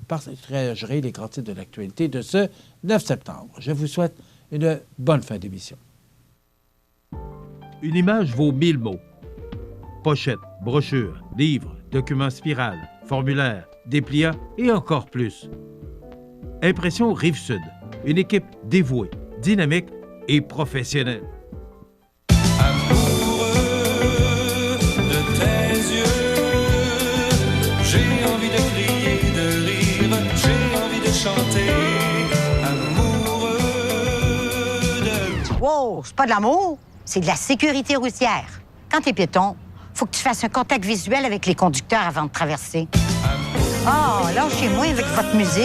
partagerai les grands titres de l'actualité de ce 9 septembre. Je vous souhaite une bonne fin d'émission. Une image vaut 1000 mots. Pochette, brochure, livre, documents spirale, formulaire, dépliant et encore plus. Impression Rive-Sud. Une équipe dévouée, dynamique et professionnelle. Amoureux de tes yeux, j'ai envie de crier, de rire, j'ai envie de chanter. Amoureux de... Wow, c'est pas de l'amour, c'est de la sécurité routière. Quand t'es piéton, faut que tu fasses un contact visuel avec les conducteurs avant de traverser. Ah, lâchez-moi avec votre musique.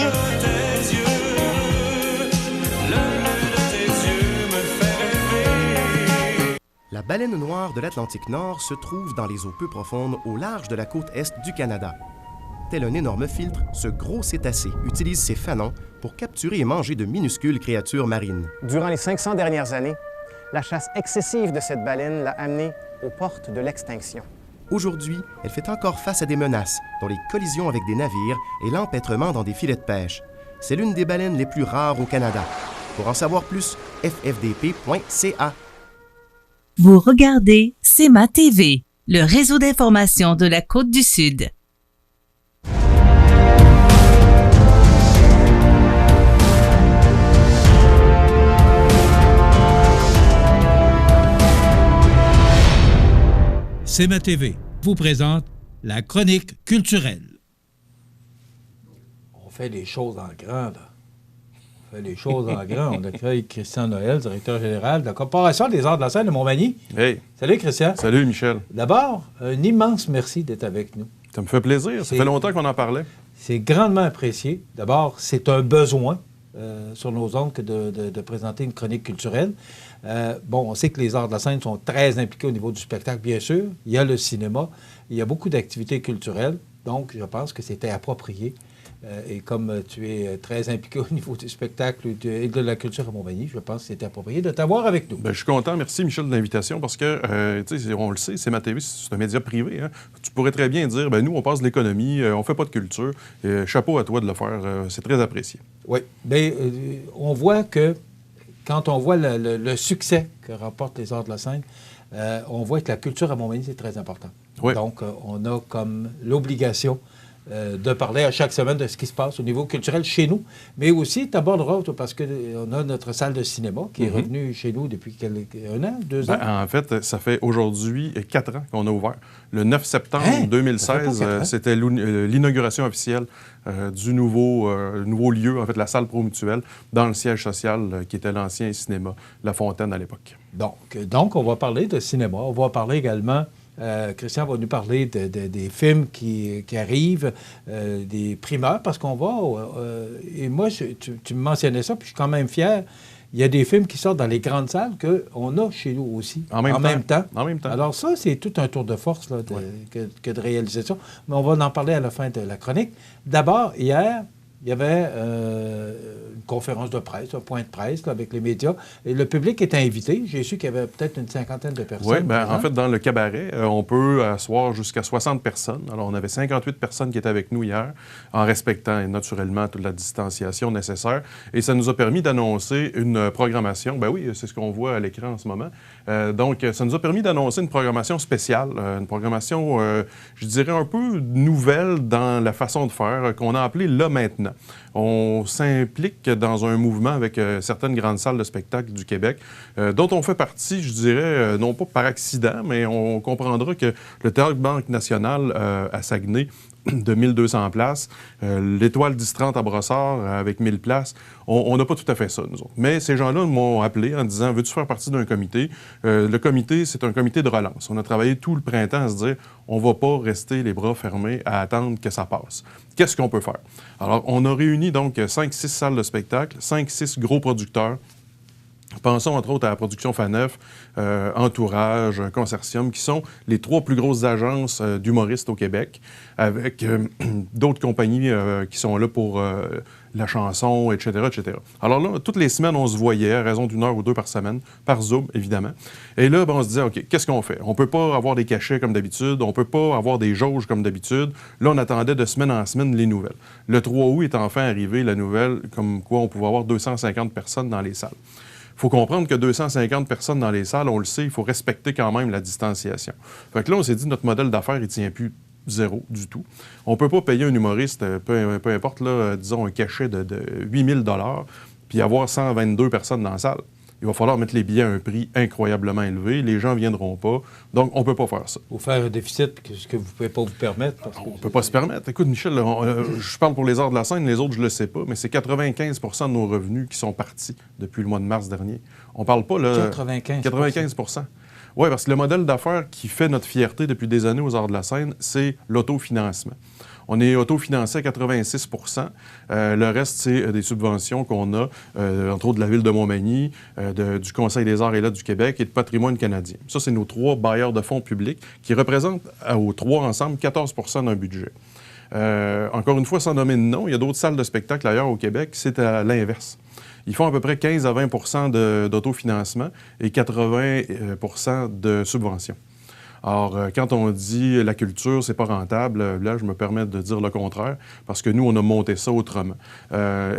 La baleine noire de l'Atlantique Nord se trouve dans les eaux peu profondes au large de la côte est du Canada. Tel un énorme filtre, ce gros cétacé utilise ses fanons pour capturer et manger de minuscules créatures marines. Durant les 500 dernières années, la chasse excessive de cette baleine l'a amenée aux portes de l'extinction. Aujourd'hui, elle fait encore face à des menaces, dont les collisions avec des navires et l'empêtrement dans des filets de pêche. C'est l'une des baleines les plus rares au Canada. Pour en savoir plus, ffdp.ca. Vous regardez CEMA TV, le réseau d'information de la Côte-du-Sud. CEMA TV vous présente la chronique culturelle. On fait les choses en grand, là. On fait les choses en grand. On accueille Christian Noël, directeur général de la Corporation des arts de la scène de Montmagny. Hey. Salut, Christian. Salut, Michel. D'abord, un immense merci d'être avec nous. Ça me fait plaisir. Ça fait longtemps qu'on en parlait. C'est grandement apprécié. D'abord, c'est un besoin sur nos ondes que de présenter une chronique culturelle. Bon, on sait que les arts de la scène sont très impliqués au niveau du spectacle, bien sûr. Il y a le cinéma. Il y a beaucoup d'activités culturelles. Donc, je pense que c'était approprié. Et comme tu es très impliqué au niveau du spectacle et de la culture à Montmagny, je pense que c'était approprié de t'avoir avec nous. Bien, je suis content. Merci, Michel, de l'invitation parce que, tu sais, on le sait, CEMA TV, c'est un média privé. Hein? Tu pourrais très bien dire, ben nous, on passe de l'économie, on fait pas de culture. Chapeau à toi de le faire. C'est très apprécié. Oui. Bien, on voit que quand on voit le succès que rapportent les arts de la scène, on voit que la culture à Montmagny, c'est très important. Oui. Donc, on a comme l'obligation de parler à chaque semaine de ce qui se passe au niveau culturel chez nous, mais aussi tu aborderas, parce qu'on a notre salle de cinéma qui est revenue chez nous depuis un an, 2 ans. En fait, ça fait aujourd'hui 4 ans qu'on a ouvert. Le 9 septembre 2016, c'était l'inauguration officielle du nouveau lieu, en fait, la salle Promutuelle, dans le siège social qui était l'ancien cinéma La Fontaine à l'époque. Donc, on va parler de cinéma. On va parler également... Christian va nous parler des films qui arrivent, des primeurs, parce qu'on va... et moi, tu me mentionnais ça, puis je suis quand même fier. Il y a des films qui sortent dans les grandes salles qu'on a chez nous aussi. En même temps. Alors ça, c'est tout un tour de force là, que de réaliser ça. Mais on va en parler à la fin de la chronique. D'abord, hier, il y avait une conférence de presse, un point de presse là, avec les médias. Et le public est invité. J'ai su qu'il y avait peut-être une 50aine de personnes. Oui, bien, en fait, dans le cabaret, on peut asseoir jusqu'à 60 personnes. Alors, on avait 58 personnes qui étaient avec nous hier, en respectant naturellement toute la distanciation nécessaire. Et ça nous a permis d'annoncer une programmation. Ben oui, c'est ce qu'on voit à l'écran en ce moment. Donc, ça nous a permis d'annoncer une programmation spéciale, une programmation, je dirais, un peu nouvelle dans la façon de faire, qu'on a appelée Là Maintenant. On s'implique dans un mouvement avec certaines grandes salles de spectacle du Québec, dont on fait partie, je dirais, non pas par accident, mais on comprendra que le Théâtre Banque Nationale à Saguenay, de 1200 places, l'Étoile 10-30 à Brossard avec 1000 places, on n'a pas tout à fait ça, nous autres. Mais ces gens-là m'ont appelé en disant « Veux-tu faire partie d'un comité? » Le comité, c'est un comité de relance. On a travaillé tout le printemps à se dire « On ne va pas rester les bras fermés à attendre que ça passe. » Qu'est-ce qu'on peut faire? Alors, on a réuni donc 5-6 salles de spectacle, 5-6 gros producteurs. Pensons entre autres à la production Faneuf, Entourage, Consortium, qui sont les 3 plus grosses agences d'humoristes au Québec, avec d'autres compagnies qui sont là pour la chanson, etc., etc. Alors là, toutes les semaines, on se voyait à raison d'1 heure ou 2 par semaine, par Zoom, évidemment. Et là, ben, on se disait, OK, qu'est-ce qu'on fait? On ne peut pas avoir des cachets comme d'habitude, on ne peut pas avoir des jauges comme d'habitude. Là, on attendait de semaine en semaine les nouvelles. Le 3 août est enfin arrivé, la nouvelle, comme quoi on pouvait avoir 250 personnes dans les salles. Il faut comprendre que 250 personnes dans les salles, on le sait, il faut respecter quand même la distanciation. Fait que là, on s'est dit, notre modèle d'affaires, il ne tient plus zéro du tout. On ne peut pas payer un humoriste, peu importe, là, disons, un cachet de 8 000 $, puis avoir 122 personnes dans la salle. Il va falloir mettre les billets à un prix incroyablement élevé. Les gens ne viendront pas. Donc, on ne peut pas faire ça. Ou faire un déficit ce que vous ne pouvez pas vous permettre. On ne peut pas se permettre. Écoute, Michel, je parle pour les arts de la scène, les autres, je ne le sais pas, mais c'est 95 % de nos revenus qui sont partis depuis le mois de mars dernier. On ne parle pas, là... 95 % Oui, parce que le modèle d'affaires qui fait notre fierté depuis des années aux arts de la scène, c'est l'autofinancement. On est autofinancé à 86 %. Le reste, c'est des subventions qu'on a, entre autres de la Ville de Montmagny, du Conseil des arts et lettres du Québec et de Patrimoine canadien. Ça, c'est nos 3 bailleurs de fonds publics qui représentent aux 3 ensemble 14 % d'un budget. Encore une fois, sans nommer de nom, il y a d'autres salles de spectacle ailleurs au Québec, c'est à l'inverse. Ils font à peu près 15 à 20 % d'autofinancement et 80 % de subventions. Alors, quand on dit la culture, c'est pas rentable, là, je me permets de dire le contraire, parce que nous, on a monté ça autrement.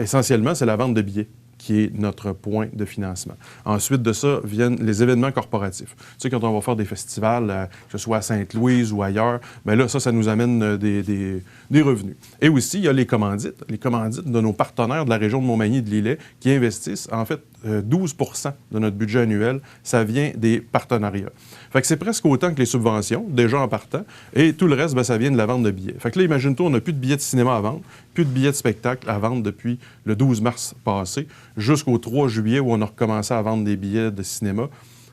Essentiellement, c'est la vente de billets qui est notre point de financement. Ensuite de ça, viennent les événements corporatifs. Tu sais, quand on va faire des festivals, que ce soit à Sainte-Louise ou ailleurs, bien là, ça nous amène des revenus. Et aussi, il y a les commandites de nos partenaires de la région de Montmagny et de l'Îlet qui investissent, en fait, 12 % de notre budget annuel, ça vient des partenariats. Fait que c'est presque autant que les subventions, déjà en partant, et tout le reste, bien, ça vient de la vente de billets. Fait que là, imagine-toi, on n'a plus de billets de cinéma à vendre, plus de billets de spectacle à vendre depuis le 12 mars passé, jusqu'au 3 juillet où on a recommencé à vendre des billets de cinéma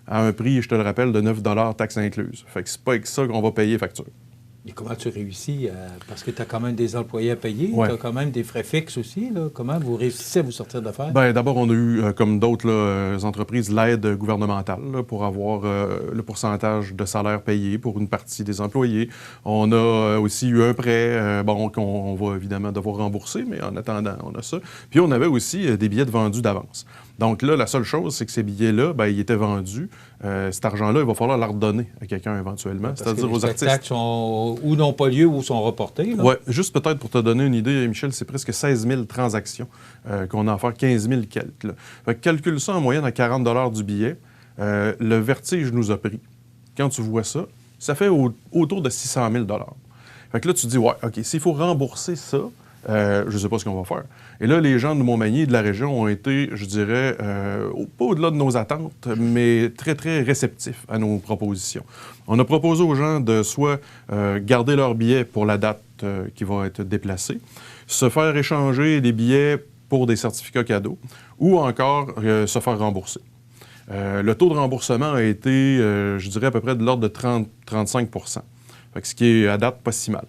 à un prix, je te le rappelle, de 9 $ taxes incluses. Fait que c'est pas avec ça qu'on va payer facture. Et comment tu réussis? Parce que tu as quand même des employés à payer, ouais. Tu as quand même des frais fixes aussi. Là. Comment vous réussissez à vous sortir d'affaires? Bien, d'abord, on a eu, comme d'autres entreprises, l'aide gouvernementale là, pour avoir le pourcentage de salaire payé pour une partie des employés. On a aussi eu un prêt, qu'on va évidemment devoir rembourser, mais en attendant, on a ça. Puis on avait aussi des billets de vendus d'avance. Donc là, la seule chose, c'est que ces billets-là, bien, ils étaient vendus. Cet argent-là, il va falloir le redonner à quelqu'un éventuellement, c'est-à-dire aux artistes. Les spectacles sont ou n'ont pas lieu ou sont reportés. Oui, juste peut-être pour te donner une idée, Michel, c'est presque 16 000 transactions qu'on a à faire, 15 000 quelques. Là. Fait que calcule ça en moyenne à 40 $ du billet. Le vertige nous a pris. Quand tu vois ça, ça fait autour de 600 000 $. Fait que là, tu te dis, ouais, OK, s'il faut rembourser ça, je ne sais pas ce qu'on va faire. Et là, les gens de Montmagny et de la région ont été, je dirais, pas au-delà de nos attentes, mais très, très réceptifs à nos propositions. On a proposé aux gens de soit garder leur billet pour la date qui va être déplacée, se faire échanger des billets pour des certificats cadeaux, ou encore se faire rembourser. Le taux de remboursement a été, je dirais, à peu près de l'ordre de 30-35 %. Fait que ce qui est, à date, pas si mal.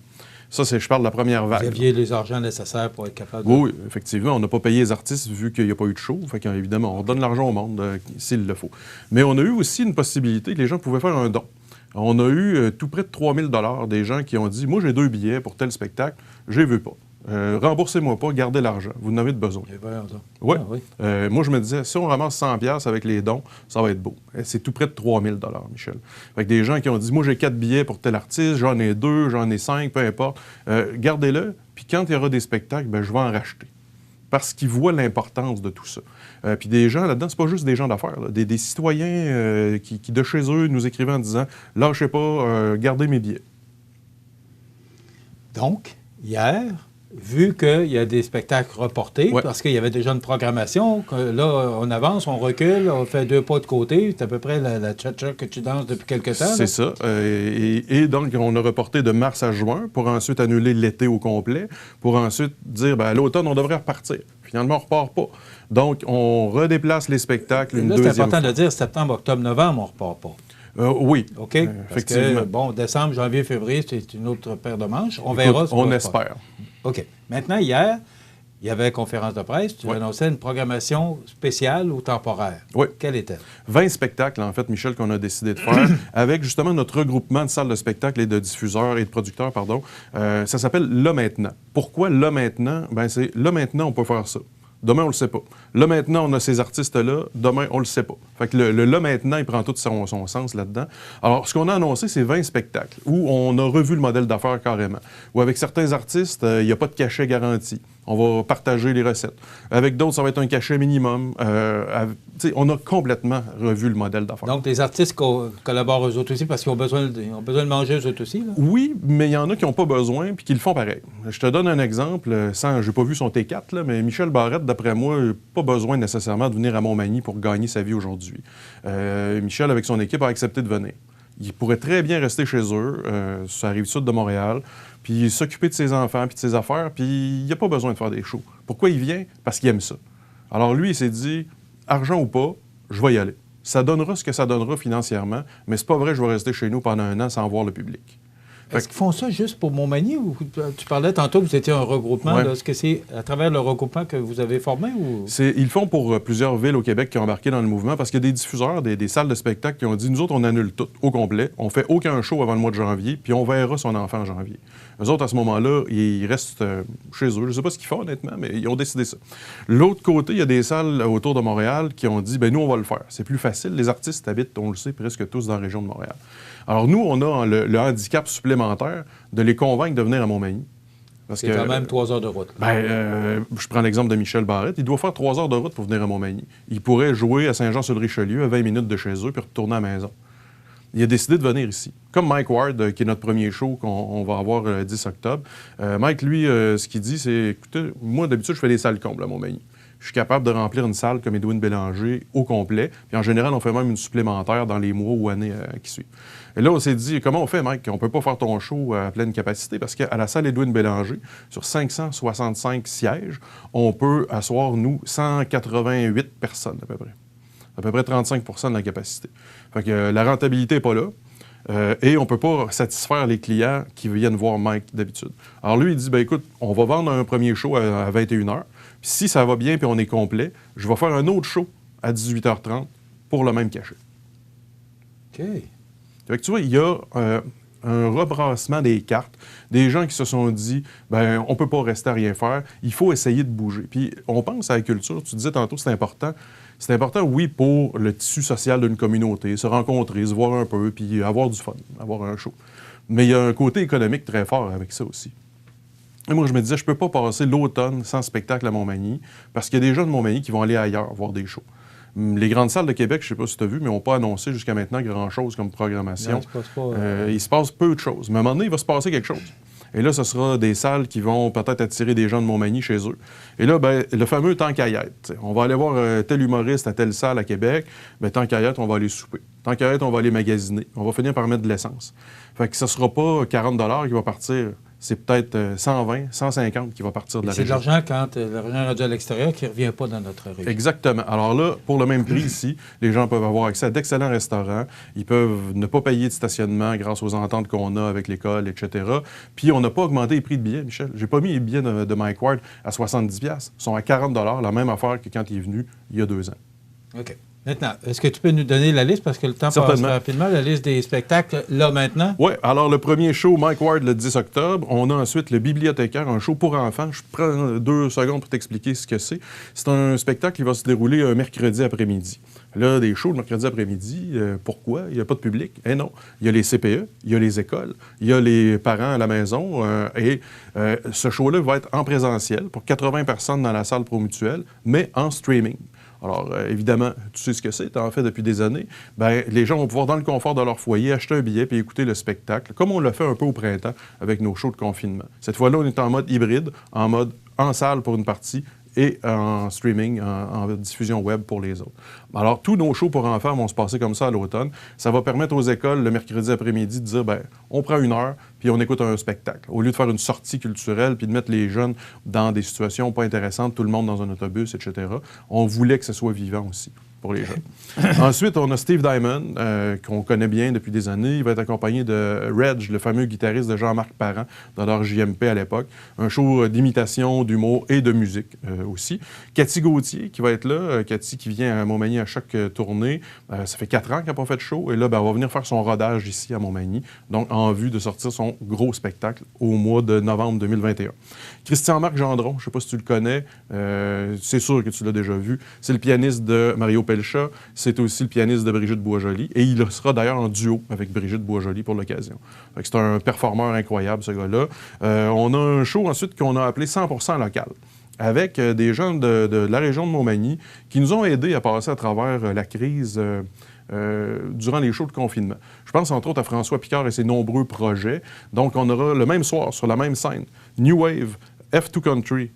Ça, je parle de la première vague. Vous aviez les argents nécessaires pour être capable de... Oui, effectivement. On n'a pas payé les artistes vu qu'il n'y a pas eu de show. Fait qu'évidemment, on redonne l'argent au monde s'il le faut. Mais on a eu aussi une possibilité que les gens pouvaient faire un don. On a eu tout près de 3 000 $ des gens qui ont dit « Moi, j'ai 2 billets pour tel spectacle, je les veux pas. » Remboursez-moi pas, gardez l'argent. Vous en avez de besoin. Ouais. Ah, oui. Moi, je me disais, si on ramasse 100$ avec les dons, ça va être beau. C'est tout près de 3000 $, Michel. Fait que des gens qui ont dit, moi, j'ai 4 billets pour tel artiste, j'en ai 2, j'en ai 5, peu importe. Gardez-le, puis quand il y aura des spectacles, je vais en racheter. Parce qu'ils voient l'importance de tout ça. Puis des gens là-dedans, c'est pas juste des gens d'affaires, des citoyens qui, de chez eux, nous écrivaient en disant, lâchez pas, gardez mes billets. Donc, hier, vu qu'il y a des spectacles reportés, parce qu'il y avait déjà une programmation, que là, on avance, on recule, on fait 2 pas de côté, c'est à peu près la cha-cha que tu danses depuis quelque temps. C'est ça. Et donc, on a reporté de mars à juin pour ensuite annuler l'été au complet, pour ensuite dire, à l'automne, on devrait repartir. Finalement, on ne repart pas. Donc, on redéplace les spectacles une deuxième fois. C'est important de dire, septembre, octobre, novembre, on ne repart pas. Oui. OK? Effectivement. Parce que, décembre, janvier, février, c'est une autre paire de manches. On verra. On espère. OK. Maintenant, hier, il y avait conférence de presse. Tu annonçais une programmation spéciale ou temporaire. Oui. Quelle était-elle? 20 spectacles, en fait, Michel, qu'on a décidé de faire avec justement notre regroupement de salles de spectacle et de diffuseurs et de producteurs, pardon. Ça s'appelle Là Maintenant. Pourquoi Là Maintenant? C'est Là Maintenant, on peut faire ça. Demain, on le sait pas. Là, maintenant, on a ces artistes-là. Demain, on le sait pas. Fait que le là, maintenant, il prend tout son sens là-dedans. Alors, ce qu'on a annoncé, c'est 20 spectacles où on a revu le modèle d'affaires carrément. Où avec certains artistes, il n'y a pas de cachet garanti. On va partager les recettes. Avec d'autres, ça va être un cachet minimum. On a complètement revu le modèle d'affaires. Donc, les artistes collaborent eux autres aussi parce qu'ils ont besoin de manger eux autres aussi? Là? Oui, mais il y en a qui n'ont pas besoin puis qui le font pareil. Je te donne un exemple. Je n'ai pas vu son T4, là, mais Michel Barrette, d'après moi, n'a pas besoin nécessairement de venir à Montmagny pour gagner sa vie aujourd'hui. Michel, avec son équipe, a accepté de venir. Il pourrait très bien rester chez eux, sur la Rive-Sud de Montréal, puis s'occuper de ses enfants puis de ses affaires, puis il n'a pas besoin de faire des shows. Pourquoi il vient? Parce qu'il aime ça. Alors lui, il s'est dit, argent ou pas, je vais y aller. Ça donnera ce que ça donnera financièrement, mais c'est pas vrai que je vais rester chez nous pendant 1 an sans voir le public. Est-ce qu'ils font ça juste pour Montmagny ou tu parlais tantôt que vous étiez un regroupement? Ouais. Est-ce que c'est à travers le regroupement que vous avez formé? Ou... Ils le font pour plusieurs villes au Québec qui ont embarqué dans le mouvement parce qu'il y a des diffuseurs, des salles de spectacle qui ont dit, nous autres, on annule tout au complet. On fait aucun show avant le mois de janvier, puis on verra son enfant en janvier. Eux autres, à ce moment-là, ils restent chez eux. Je ne sais pas ce qu'ils font, honnêtement, mais ils ont décidé ça. L'autre côté, il y a des salles autour de Montréal qui ont dit, nous, on va le faire. C'est plus facile. Les artistes habitent, on le sait, presque tous dans la région de Montréal. Alors, nous, on a le handicap supplémentaire de les convaincre de venir à Montmagny. C'est quand même 3 heures de route. Je prends l'exemple de Michel Barrette. Il doit faire 3 heures de route pour venir à Montmagny. Il pourrait jouer à Saint-Jean-sur-le-Richelieu à 20 minutes de chez eux puis retourner à la maison. Il a décidé de venir ici. Comme Mike Ward, qui est notre premier show qu'on va avoir le 10 octobre. Mike, lui, ce qu'il dit, c'est, écoutez, moi, d'habitude, je fais des salles combles à Montmagny. Je suis capable de remplir une salle comme Edwin Bélanger au complet. Puis en général, on fait même une supplémentaire dans les mois ou années qui suivent. Et là, on s'est dit, comment on fait, Mike? On ne peut pas faire ton show à pleine capacité parce qu'à la salle Edwin Bélanger, sur 565 sièges, on peut asseoir, nous, 188 personnes à peu près. À peu près 35 % de la capacité. Fait que la rentabilité n'est pas là. Et on ne peut pas satisfaire les clients qui viennent voir Mike d'habitude. Alors lui, il dit, écoute, on va vendre un premier show à 21h. Puis si ça va bien puis on est complet, je vais faire un autre show à 18h30 pour le même cachet. OK. Fait que tu vois, il y a un rebrassement des cartes, des gens qui se sont dit, on ne peut pas rester à rien faire, il faut essayer de bouger. Puis on pense à la culture, tu disais tantôt, c'est important. C'est important, oui, pour le tissu social d'une communauté, se rencontrer, se voir un peu, puis avoir du fun, avoir un show. Mais il y a un côté économique très fort avec ça aussi. Et moi, je me disais, je ne peux pas passer l'automne sans spectacle à Montmagny, parce qu'il y a des gens de Montmagny qui vont aller ailleurs voir des shows. Les grandes salles de Québec, je ne sais pas si tu as vu, mais n'ont pas annoncé jusqu'à maintenant grand-chose comme programmation. Non, il se passe peu de choses. Mais à un moment donné, il va se passer quelque chose. Et là, ce sera des salles qui vont peut-être attirer des gens de Montmagny chez eux. Et là, le fameux tant qu'à y être. On va aller voir tel humoriste à telle salle à Québec. Tant qu'à y être, on va aller souper. Tant qu'à y être, on va aller magasiner. On va finir par mettre de l'essence. Fait que ce ne sera pas 40 $ qui va partir. C'est peut-être 120, 150 qui va partir de la région. C'est de l'argent quand l'argent rendu à l'extérieur qui ne revient pas dans notre région. Exactement. Alors là, pour le même prix ici, les gens peuvent avoir accès à d'excellents restaurants. Ils peuvent ne pas payer de stationnement grâce aux ententes qu'on a avec l'école, etc. Puis on n'a pas augmenté les prix de billets, Michel. J'ai pas mis les billets de Mike Ward à 70$. Ils sont à 40 $, la même affaire que quand il est venu il y a 2 ans. OK. Maintenant, est-ce que tu peux nous donner la liste, parce que le temps passe rapidement, la liste des spectacles, là, maintenant? Oui, alors le premier show, Mike Ward, le 10 octobre. On a ensuite le Bibliothécaire, un show pour enfants. Je prends 2 secondes pour t'expliquer ce que c'est. C'est un spectacle qui va se dérouler un mercredi après-midi. Là, des shows le mercredi après-midi, pourquoi? Il n'y a pas de public? Eh non. Il y a les CPE, il y a les écoles, il y a les parents à la maison. Ce show-là va être en présentiel pour 80 personnes dans la salle Promutuelle, mais en streaming. Alors, évidemment, tu sais ce que c'est, tu en fais depuis des années. Bien, les gens vont pouvoir, dans le confort de leur foyer, acheter un billet puis écouter le spectacle, comme on l'a fait un peu au printemps avec nos shows de confinement. Cette fois-là, on est en mode hybride, en mode en salle pour une partie et en streaming, en diffusion web pour les autres. Alors, tous nos shows pour enfants vont se passer comme ça à l'automne. Ça va permettre aux écoles, le mercredi après-midi, de dire, bien, on prend 1 heure, puis on écoute un spectacle. Au lieu de faire une sortie culturelle, puis de mettre les jeunes dans des situations pas intéressantes, tout le monde dans un autobus, etc., on voulait que ce soit vivant aussi pour les jeunes. Ensuite, on a Steve Diamond, qu'on connaît bien depuis des années. Il va être accompagné de Reg, le fameux guitariste de Jean-Marc Parent, dans leur JMP à l'époque. Un show d'imitation, d'humour et de musique aussi. Cathy Gauthier, qui va être là. Cathy qui vient à Montmagny à chaque tournée. Ça fait 4 ans qu'elle n'a pas fait de show. Et là, elle va venir faire son rodage ici à Montmagny, donc en vue de sortir son gros spectacle au mois de novembre 2021. Christian-Marc Gendron, je ne sais pas si tu le connais, c'est sûr que tu l'as déjà vu. C'est le pianiste de Mario Pelcha, c'est aussi le pianiste de Brigitte Boisjoli, et il sera d'ailleurs en duo avec Brigitte Boisjoli pour l'occasion. C'est un performeur incroyable, ce gars-là. On a un show ensuite qu'on a appelé 100% local, avec des gens de la région de Montmagny qui nous ont aidés à passer à travers la crise durant les shows de confinement. Je pense entre autres à François Picard et ses nombreux projets. Donc, on aura le même soir, sur la même scène, New Wave, F2 Country,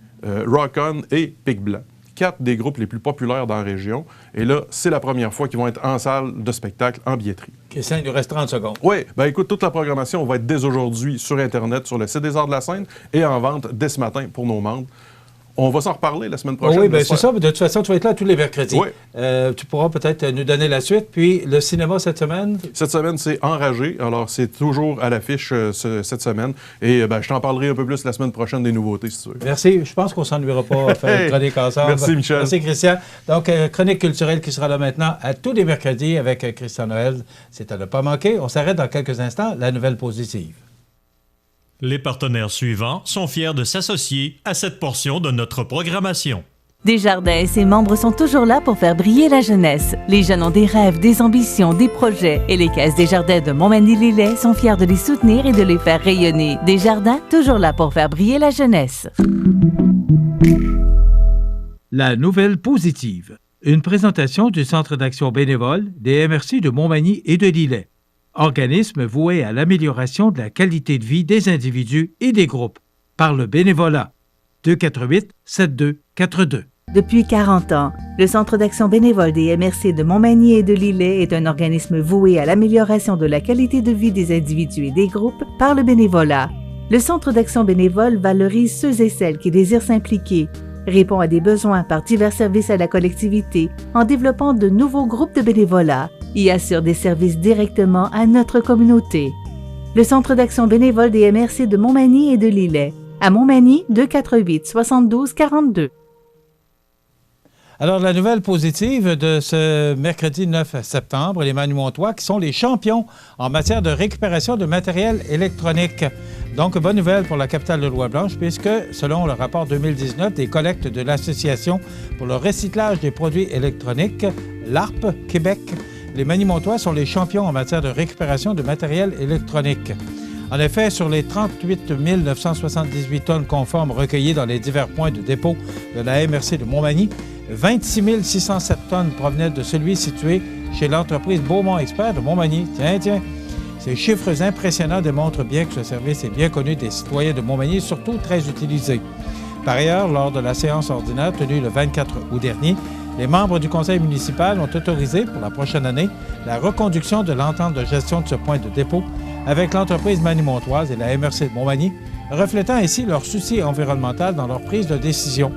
Rock On et Pic Blanc. 4 des groupes les plus populaires dans la région. Et là, c'est la première fois qu'ils vont être en salle de spectacle en billetterie. Christian, il nous reste 30 secondes. Oui. Bien, écoute, toute la programmation va être dès aujourd'hui sur Internet, sur le site des Arts de la Scène et en vente dès ce matin pour nos membres. On va s'en reparler la semaine prochaine. Oui, bien c'est ça. De toute façon, tu vas être là tous les mercredis. Oui. Tu pourras peut-être nous donner la suite. Puis, le cinéma cette semaine? Cette semaine, c'est Enragé. Alors, c'est toujours à l'affiche cette semaine. Et je t'en parlerai un peu plus la semaine prochaine des nouveautés, si tu veux. Merci. Je pense qu'on ne s'ennuiera pas à faire une chronique ensemble. Merci, Michel. Merci, Christian. Donc, chronique culturelle qui sera là maintenant à tous les mercredis avec Christian Noël. C'est à ne pas manquer. On s'arrête dans quelques instants. La nouvelle positive. Les partenaires suivants sont fiers de s'associer à cette portion de notre programmation. Desjardins et ses membres sont toujours là pour faire briller la jeunesse. Les jeunes ont des rêves, des ambitions, des projets et les caisses Desjardins de Montmagny-Lillet sont fiers de les soutenir et de les faire rayonner. Desjardins, toujours là pour faire briller la jeunesse. La nouvelle positive. Une présentation du Centre d'action bénévole des MRC de Montmagny et de Lillet. Organisme voué à l'amélioration de la qualité de vie des individus et des groupes par le bénévolat. 248-7242. Depuis 40 ans, le Centre d'action bénévole des MRC de Montmagny et de Lillet est un organisme voué à l'amélioration de la qualité de vie des individus et des groupes par le bénévolat. Le Centre d'action bénévole valorise ceux et celles qui désirent s'impliquer, répond à des besoins par divers services à la collectivité en développant de nouveaux groupes de bénévolat et assure des services directement à notre communauté. Le Centre d'action bénévole des MRC de Montmagny et de Lillet. À Montmagny, 248-7242. Alors, la nouvelle positive de ce mercredi 9 septembre, les Manimontois qui sont les champions en matière de récupération de matériel électronique. Donc, bonne nouvelle pour la capitale de Louis-Blanche, puisque, selon le rapport 2019 des collectes de l'Association pour le recyclage des produits électroniques, l'ARP Québec, les Manimontois sont les champions en matière de récupération de matériel électronique. En effet, sur les 38 978 tonnes conformes recueillies dans les divers points de dépôt de la MRC de Montmagny, 26 607 tonnes provenaient de celui situé chez l'entreprise Beaumont Expert de Montmagny. Tiens. Ces chiffres impressionnants démontrent bien que ce service est bien connu des citoyens de Montmagny et surtout très utilisé. Par ailleurs, lors de la séance ordinaire tenue le 24 août dernier, les membres du conseil municipal ont autorisé pour la prochaine année la reconduction de l'entente de gestion de ce point de dépôt avec l'entreprise manimontoise et la MRC de Montmagny, reflétant ainsi leur souci environnemental dans leur prise de décision.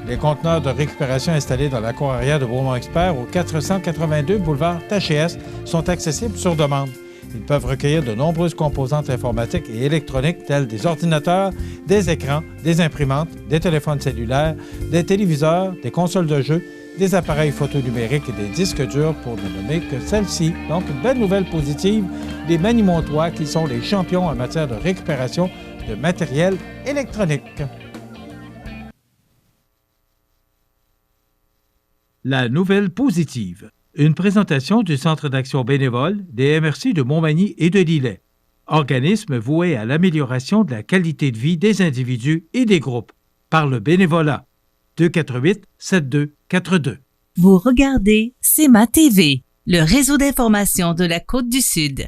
Les conteneurs de récupération installés dans la cour arrière de Beaumont Expert au 482 boulevard Taché-Est sont accessibles sur demande. Ils peuvent recueillir de nombreuses composantes informatiques et électroniques telles des ordinateurs, des écrans, des imprimantes, des téléphones cellulaires, des téléviseurs, des consoles de jeux, des appareils photo numériques et des disques durs pour ne nommer que celle-ci. Donc, une belle nouvelle positive des Manimontois qui sont les champions en matière de récupération de matériel électronique. La nouvelle positive. Une présentation du Centre d'action bénévole des MRC de Montmagny et de Lillet. Organisme voué à l'amélioration de la qualité de vie des individus et des groupes par le bénévolat. 248-7242. Vous regardez CEMA TV, le réseau d'information de la Côte-du-Sud.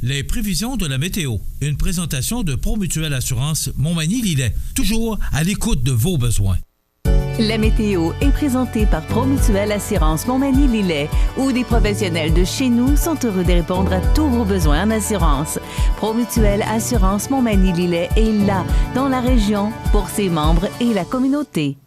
Les prévisions de la météo. Une présentation de Promutuelle Assurance Montmagny-Lillet. Toujours à l'écoute de vos besoins. La météo est présentée par Promutuelle Assurance Montmagny-Lillet, où des professionnels de chez nous sont heureux de répondre à tous vos besoins en assurance. Promutuelle Assurance Montmagny-Lillet est là, dans la région, pour ses membres et la communauté.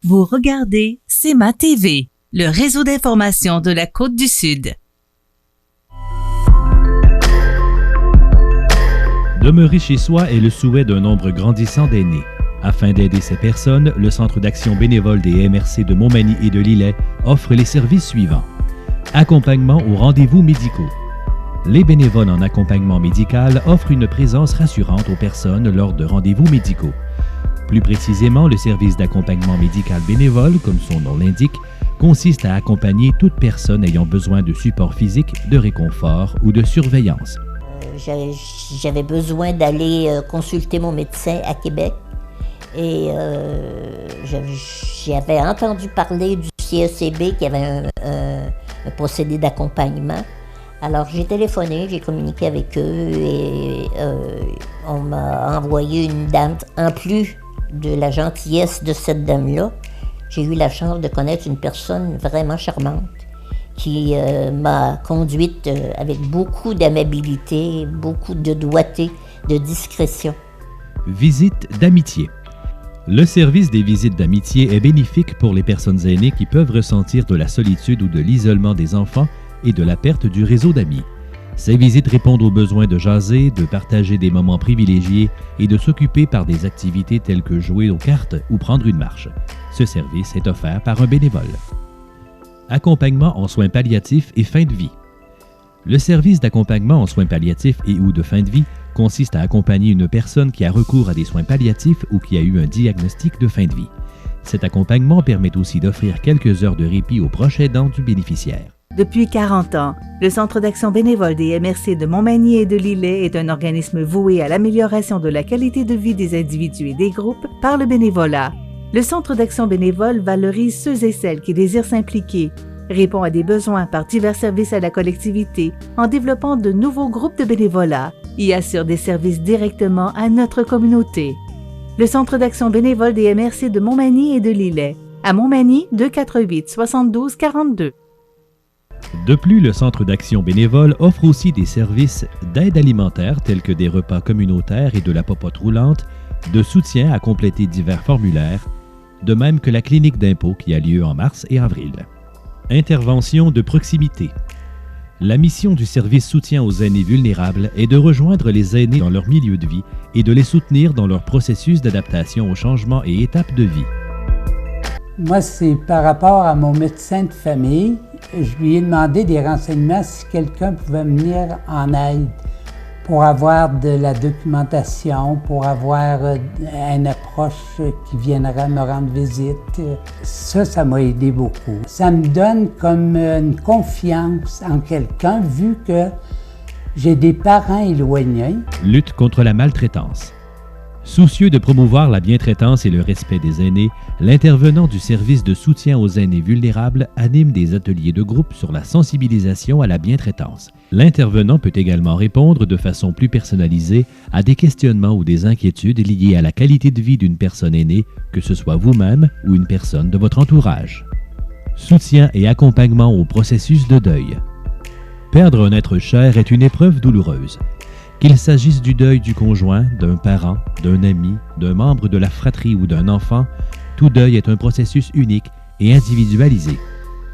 Vous regardez CEMA TV, le réseau d'information de la Côte-du-Sud. Demeurer chez soi est le souhait d'un nombre grandissant d'aînés. Afin d'aider ces personnes, le Centre d'action bénévole des MRC de Montmagny et de Lillet offre les services suivants. Accompagnement aux rendez-vous médicaux. Les bénévoles en accompagnement médical offrent une présence rassurante aux personnes lors de rendez-vous médicaux. Plus précisément, le service d'accompagnement médical bénévole, comme son nom l'indique, consiste à accompagner toute personne ayant besoin de support physique, de réconfort ou de surveillance. J'avais besoin d'aller consulter mon médecin à Québec et j'avais entendu parler du CECB qui avait un procédé d'accompagnement. Alors j'ai téléphoné, j'ai communiqué avec eux et on m'a envoyé une dame en plus de la gentillesse de cette dame-là. J'ai eu la chance de connaître une personne vraiment charmante qui m'a conduite avec beaucoup d'amabilité, beaucoup de doigté, de discrétion. Visite d'amitié. Le service des visites d'amitié est bénéfique pour les personnes aînées qui peuvent ressentir de la solitude ou de l'isolement des enfants et de la perte du réseau d'amis. Ces visites répondent aux besoins de jaser, de partager des moments privilégiés et de s'occuper par des activités telles que jouer aux cartes ou prendre une marche. Ce service est offert par un bénévole. Accompagnement en soins palliatifs et fin de vie. Le service d'accompagnement en soins palliatifs et ou de fin de vie consiste à accompagner une personne qui a recours à des soins palliatifs ou qui a eu un diagnostic de fin de vie. Cet accompagnement permet aussi d'offrir quelques heures de répit aux proches aidants du bénéficiaire. Depuis 40 ans, le Centre d'action bénévole des MRC de Montmagny et de Lillet est un organisme voué à l'amélioration de la qualité de vie des individus et des groupes par le bénévolat. Le Centre d'action bénévole valorise ceux et celles qui désirent s'impliquer, répond à des besoins par divers services à la collectivité en développant de nouveaux groupes de bénévolat et assure des services directement à notre communauté. Le Centre d'action bénévole des MRC de Montmagny et de Lillet, à Montmagny 248-7242. De plus, le Centre d'action bénévole offre aussi des services d'aide alimentaire tels que des repas communautaires et de la popote roulante, de soutien à compléter divers formulaires, de même que la clinique d'impôt qui a lieu en mars et avril. Intervention de proximité. La mission du service soutien aux aînés vulnérables est de rejoindre les aînés dans leur milieu de vie et de les soutenir dans leur processus d'adaptation aux changements et étapes de vie. Moi, c'est par rapport à mon médecin de famille. Je lui ai demandé des renseignements si quelqu'un pouvait venir en aide pour avoir de la documentation, pour avoir un approche qui viendrait me rendre visite. Ça m'a aidé beaucoup. Ça me donne comme une confiance en quelqu'un vu que j'ai des parents éloignés. Lutte contre la maltraitance. Soucieux de promouvoir la bientraitance et le respect des aînés, l'intervenant du service de soutien aux aînés vulnérables anime des ateliers de groupe sur la sensibilisation à la bientraitance. L'intervenant peut également répondre de façon plus personnalisée à des questionnements ou des inquiétudes liées à la qualité de vie d'une personne aînée, que ce soit vous-même ou une personne de votre entourage. Soutien et accompagnement au processus de deuil. Perdre un être cher est une épreuve douloureuse. Qu'il s'agisse du deuil du conjoint, d'un parent, d'un ami, d'un membre de la fratrie ou d'un enfant, tout deuil est un processus unique et individualisé.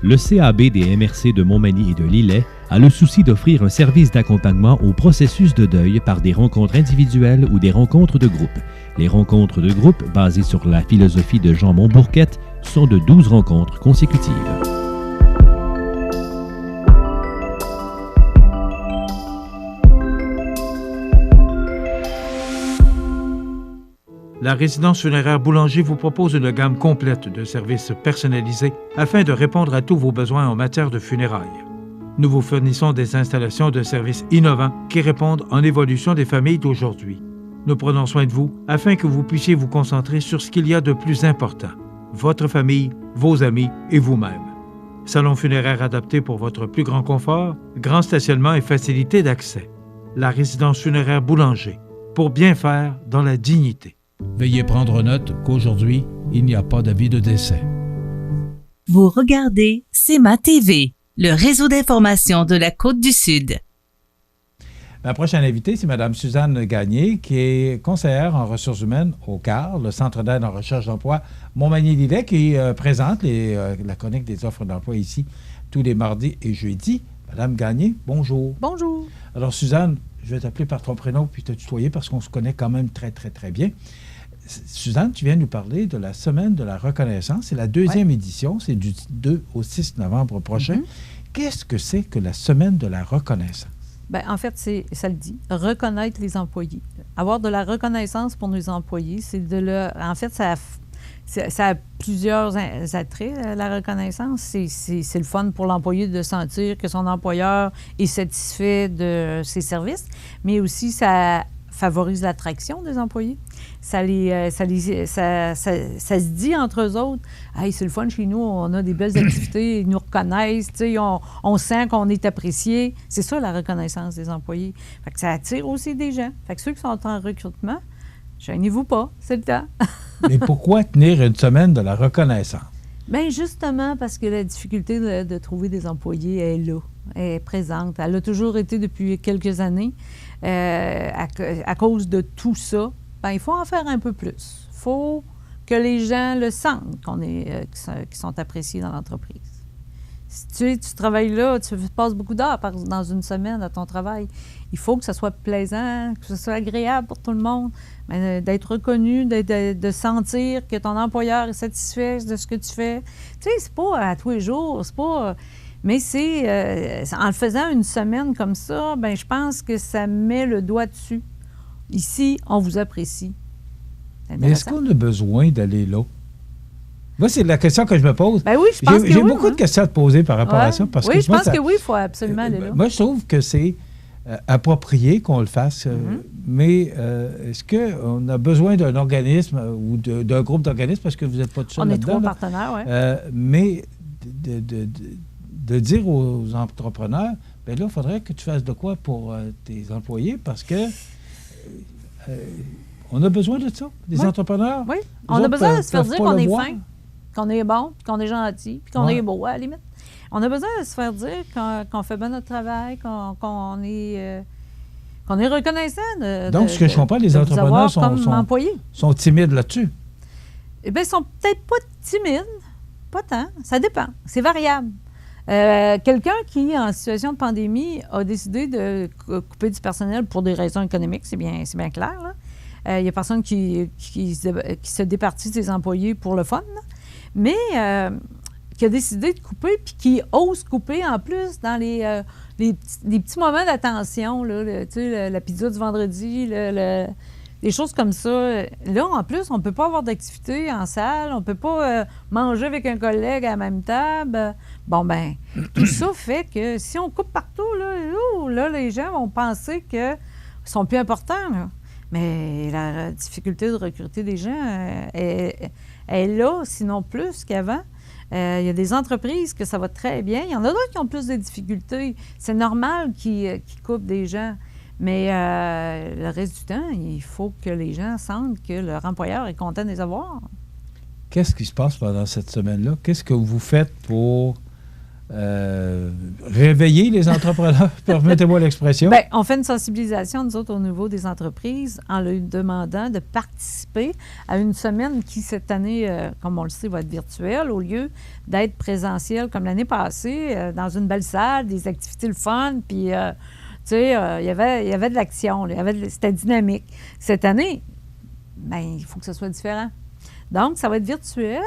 Le CAB des MRC de Montmagny et de Lillet a le souci d'offrir un service d'accompagnement au processus de deuil par des rencontres individuelles ou des rencontres de groupe. Les rencontres de groupe, basées sur la philosophie de Jean Montbourquette, sont de 12 rencontres consécutives. La résidence funéraire Boulanger vous propose une gamme complète de services personnalisés afin de répondre à tous vos besoins en matière de funérailles. Nous vous fournissons des installations de services innovants qui répondent en évolution des familles d'aujourd'hui. Nous prenons soin de vous afin que vous puissiez vous concentrer sur ce qu'il y a de plus important, votre famille, vos amis et vous-même. Salon funéraire adapté pour votre plus grand confort, grand stationnement et facilité d'accès. La résidence funéraire Boulanger, pour bien faire dans la dignité. Veuillez prendre note qu'aujourd'hui, il n'y a pas d'avis de décès. Vous regardez CEMA TV, le réseau d'information de la Côte-du-Sud. Ma prochaine invitée, c'est Mme Suzanne Gagné, qui est conseillère en ressources humaines au CAR, le Centre d'aide en recherche d'emploi Montmagny-Lillet, qui présente la chronique des offres d'emploi ici tous les mardis et jeudis. Mme Gagné, bonjour. Bonjour. Alors, Suzanne, je vais t'appeler par ton prénom puis te tutoyer parce qu'on se connaît quand même très, très, très bien. Suzanne, tu viens nous parler de la Semaine de la reconnaissance. C'est la deuxième édition. C'est du 2 au 6 novembre prochain. Qu'est-ce que c'est que la Semaine de la reconnaissance? Bien, en fait, ça le dit, reconnaître les employés. Avoir de la reconnaissance pour nos employés, c'est de le... En fait, ça a plusieurs attraits, la reconnaissance. C'est le fun pour l'employé de sentir que son employeur est satisfait de ses services, mais aussi ça favorise l'attraction des employés. Ça se dit entre eux autres, « Hey, c'est le fun chez nous, on a des belles activités, ils nous reconnaissent, on sent qu'on est apprécié. » C'est ça, la reconnaissance des employés. Fait que ça attire aussi des gens. Fait que ceux qui sont en recrutement, gênez-vous pas, c'est le temps. Mais pourquoi tenir une semaine de la reconnaissance? Bien, justement parce que la difficulté de trouver des employés est là, est présente. Elle a toujours été depuis quelques années. À cause de tout ça, bien, il faut en faire un peu plus. Il faut que les gens le sentent, qu'ils sont appréciés dans l'entreprise. Si tu travailles là, tu passes beaucoup d'heures dans une semaine à ton travail. Il faut que ça soit plaisant, que ce soit agréable pour tout le monde, d'être reconnu, de sentir que ton employeur est satisfait de ce que tu fais. Tu sais, c'est pas à tous les jours, c'est pas... Mais en le faisant une semaine comme ça, bien, je pense que ça met le doigt dessus. Ici, on vous apprécie. Mais est-ce qu'on a besoin d'aller là? Moi, c'est la question que je me pose. Ben oui, je pense que oui. J'ai beaucoup de questions à te poser par rapport à ça. Parce oui, que je pense que oui, il faut absolument aller là. Moi, je trouve que c'est approprié qu'on le fasse. Mais est-ce qu'on a besoin d'un organisme ou d'un groupe d'organismes, parce que vous n'êtes pas tout seul là-dedans? On est 3 partenaires, oui. Mais de dire aux entrepreneurs, bien là, il faudrait que tu fasses de quoi pour tes employés parce que on a besoin de ça, des entrepreneurs. Oui, on a besoin de se faire dire qu'on est fin, qu'on est bon, qu'on est gentil, puis qu'on est beau, à la limite. On a besoin de se faire dire qu'on fait bien notre travail, qu'on est reconnaissant. Donc, ce que je comprends, les entrepreneurs sont timides là-dessus. Eh bien, ils sont peut-être pas timides, pas tant, ça dépend, c'est variable. Quelqu'un qui, en situation de pandémie, a décidé de couper du personnel pour des raisons économiques, c'est bien clair. Il y a personne qui se départit de ses employés pour le fun, là. Mais qui a décidé de couper puis qui ose couper en plus dans les petits moments d'attention, là, la pizza du vendredi, des choses comme ça. Là, en plus, on ne peut pas avoir d'activité en salle, on ne peut pas manger avec un collègue à la même table. Bon, ben tout ça fait que si on coupe partout, là, les gens vont penser qu'ils sont plus importants. Là. Mais la difficulté de recruter des gens est là, sinon plus qu'avant. Il y a des entreprises que ça va très bien. Il y en a d'autres qui ont plus de difficultés. C'est normal qu'ils coupent des gens. Mais le reste du temps, il faut que les gens sentent que leur employeur est content de les avoir. Qu'est-ce qui se passe pendant cette semaine-là? Qu'est-ce que vous faites pour réveiller les entrepreneurs? Permettez-moi l'expression. Bien, on fait une sensibilisation, nous autres, au niveau des entreprises, en leur demandant de participer à une semaine qui, cette année, comme on le sait, va être virtuelle, au lieu d'être présentielle comme l'année passée, dans une belle salle, des activités le fun, puis, tu sais, il y avait de l'action, c'était dynamique. Cette année, bien, il faut que ce soit différent. Donc, ça va être virtuel.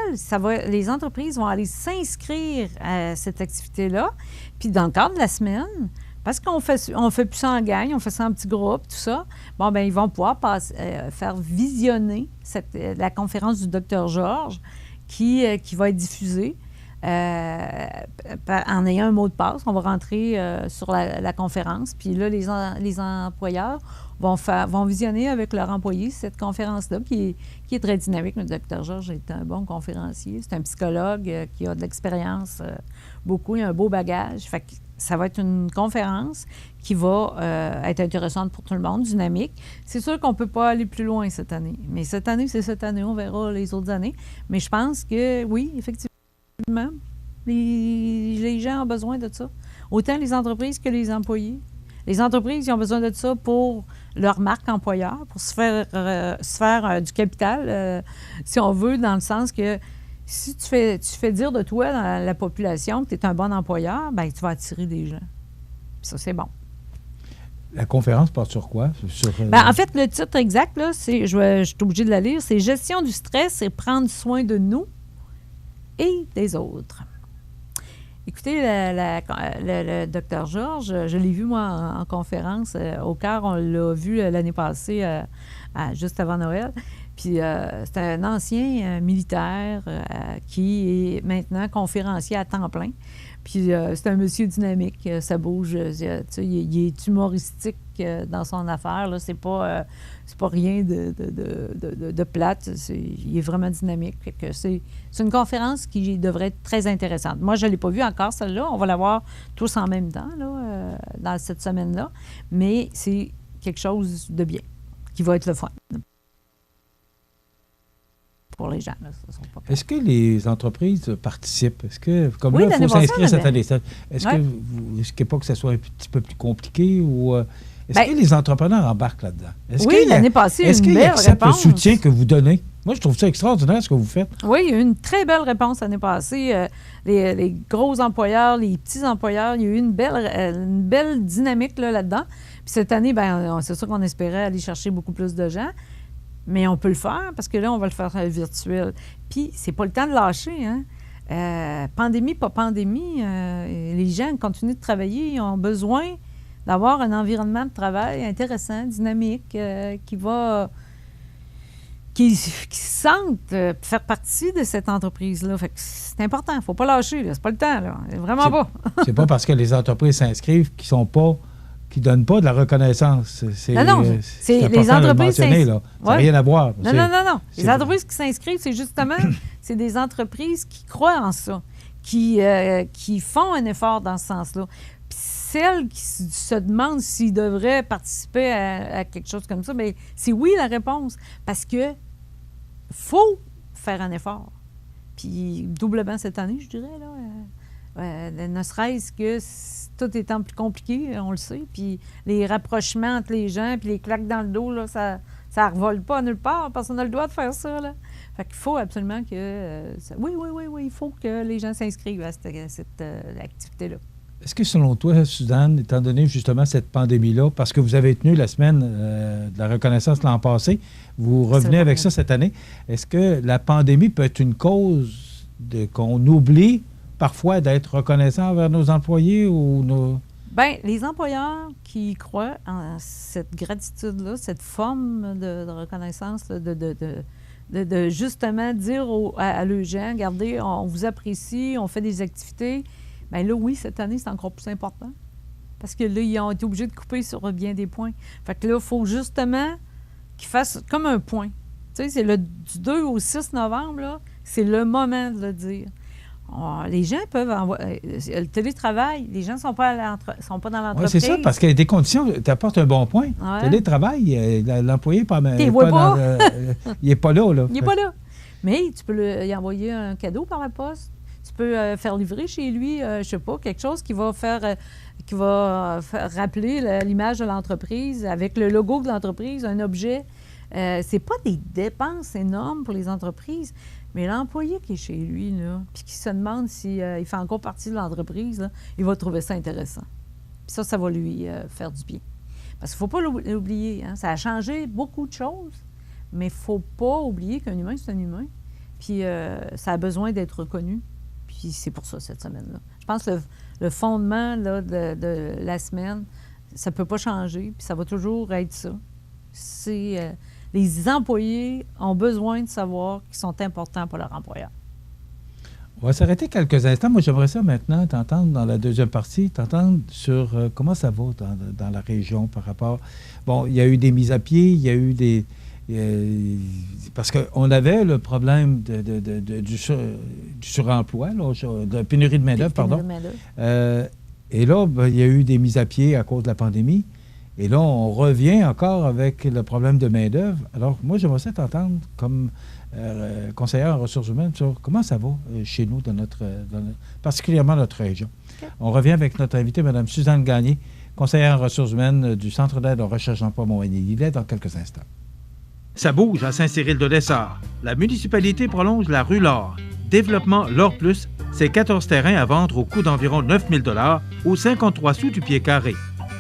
Les entreprises vont aller s'inscrire à cette activité-là. Puis, dans le cadre de la semaine, parce qu'on fait plus ça en gang, on fait ça en petits groupes, tout ça, bon, bien, ils vont pouvoir faire visionner la conférence du Dr Georges qui va être diffusée en ayant un mot de passe. On va rentrer sur la conférence. Puis là, les employeurs vont visionner avec leurs employés cette conférence-là qui est très dynamique. Le Dr Georges est un bon conférencier. C'est un psychologue qui a de l'expérience beaucoup. Il a un beau bagage. Fait que ça va être une conférence qui va être intéressante pour tout le monde, dynamique. C'est sûr qu'on ne peut pas aller plus loin cette année. Mais cette année, c'est cette année. On verra les autres années. Mais je pense que, oui, effectivement, les gens ont besoin de ça. Autant les entreprises que les employés. Les entreprises, ils ont besoin de ça pour leur marque employeur, pour se faire du capital, si on veut, dans le sens que si tu fais dire de toi dans la population que tu es un bon employeur, bien, tu vas attirer des gens. Puis ça, c'est bon. La conférence porte sur quoi? Bien, en fait, le titre exact, là, je suis obligée de la lire, c'est « Gestion du stress et prendre soin de nous et des autres ». Écoutez, le Dr Georges, je l'ai vu, moi, en conférence au Cœur. On l'a vu l'année passée, juste avant Noël. Puis, c'est un ancien militaire qui est maintenant conférencier à temps plein. Puis, c'est un monsieur dynamique, ça bouge. Il est humoristique dans son affaire. Là. C'est pas rien de plate. Il est vraiment dynamique. Fait que c'est une conférence qui devrait être très intéressante. Moi, je ne l'ai pas vue encore, celle-là. On va la voir tous en même temps, là, dans cette semaine-là. Mais c'est quelque chose de bien, qui va être le fun pour les gens. Est-ce que les entreprises participent? Est-ce que, comme là, il faut s'inscrire cette année, est-ce qu'il ne faut pas que ça soit un petit peu plus compliqué ou... Est-ce que les entrepreneurs embarquent là-dedans? Oui, l'année passée, est-ce qu'ils acceptent le soutien que vous donnez? Moi, je trouve ça extraordinaire ce que vous faites. Oui, il y a eu une très belle réponse l'année passée. Les gros employeurs, les petits employeurs, il y a eu une belle dynamique là-dedans. Puis cette année, bien, c'est sûr qu'on espérait aller chercher beaucoup plus de gens. Mais on peut le faire parce que là, on va le faire virtuel. Puis, c'est pas le temps de lâcher, hein? Pandémie, pas pandémie, les gens continuent de travailler, ils ont besoin d'avoir un environnement de travail intéressant, dynamique, qui se sentent faire partie de cette entreprise-là. Fait que c'est important, il ne faut pas lâcher, là. C'est pas le temps, là. Vraiment pas. C'est pas parce que les entreprises s'inscrivent qu'ils ne donnent pas de la reconnaissance. Non, c'est les entreprises s'inscrivent. Ça n'a rien à voir. Non. Les entreprises qui s'inscrivent, c'est justement c'est des entreprises qui croient en ça, qui font un effort dans ce sens-là. Puis celles qui se demandent s'ils devraient participer à quelque chose comme ça, bien, c'est oui la réponse. Parce que faut faire un effort. Puis doublement cette année, je dirais, là. Ne serait-ce que tout étant plus compliqué, on le sait, puis les rapprochements entre les gens, puis les claques dans le dos, là, ça ne revole pas nulle part, personne n'a le droit de faire ça, là. Fait qu'il faut absolument que... Oui, il faut que les gens s'inscrivent à cette activité-là. Est-ce que selon toi, Suzanne, étant donné justement cette pandémie-là, parce que vous avez tenu la semaine de la reconnaissance l'an passé, vous revenez avec ça cette année, est-ce que la pandémie peut être une cause qu'on oublie parfois d'être reconnaissant envers nos employés ou nos... Bien, les employeurs qui croient en cette gratitude-là, cette forme de reconnaissance, là, de justement dire à leurs gens, regardez, on vous apprécie, on fait des activités, bien là, oui, cette année, c'est encore plus important. Parce que là, ils ont été obligés de couper sur bien des points. Fait que là, il faut justement qu'ils fassent comme un point. Tu sais, c'est du 2 au 6 novembre, là, c'est le moment de le dire. Les gens peuvent envoyer... Le télétravail, les gens ne sont pas dans l'entreprise. Oui, c'est ça, parce qu'il y a des conditions. Tu apportes un bon point. Ouais. Télétravail, l'employé il n'est pas là. Il n'est pas là. Mais tu peux lui envoyer un cadeau par la poste. Tu peux faire livrer chez lui, je ne sais pas, quelque chose qui va faire rappeler l'image de l'entreprise avec le logo de l'entreprise, un objet. C'est pas des dépenses énormes pour les entreprises. Mais l'employé qui est chez lui, là, puis qui se demande s'il fait encore partie de l'entreprise, là, il va trouver ça intéressant. Puis ça va lui faire du bien. Parce qu'il ne faut pas l'oublier. Hein? Ça a changé beaucoup de choses, mais il ne faut pas oublier qu'un humain, c'est un humain. Puis ça a besoin d'être reconnu. Puis c'est pour ça, cette semaine-là. Je pense que le fondement là, de la semaine, ça ne peut pas changer, puis ça va toujours être ça. C'est... les employés ont besoin de savoir qu'ils sont importants pour leur employeur. On va s'arrêter quelques instants. Moi, j'aimerais ça maintenant t'entendre dans la deuxième partie, t'entendre sur comment ça va dans la région par rapport... Bon, il y a eu des mises à pied, il y a eu des... parce qu'on avait le problème du suremploi, là, de la pénurie de main-d'œuvre, pardon. Et là, il y a eu des mises à pied à cause de la pandémie. Et là, on revient encore avec le problème de main-d'œuvre. Alors, moi, j'aimerais ça t'entendre comme conseillère en ressources humaines sur comment ça va chez nous, particulièrement notre région. Okay. On revient avec notre invitée, Mme Suzanne Gagné, conseillère en ressources humaines du Centre d'aide aux recherches d'emploi Montmagny. Il est dans quelques instants. Ça bouge à Saint-Cyril-de-Lessard. La municipalité prolonge la rue L'Or. Développement L'Or Plus, c'est 14 terrains à vendre au coût d'environ 9 000 $ aux 53 sous du pied carré.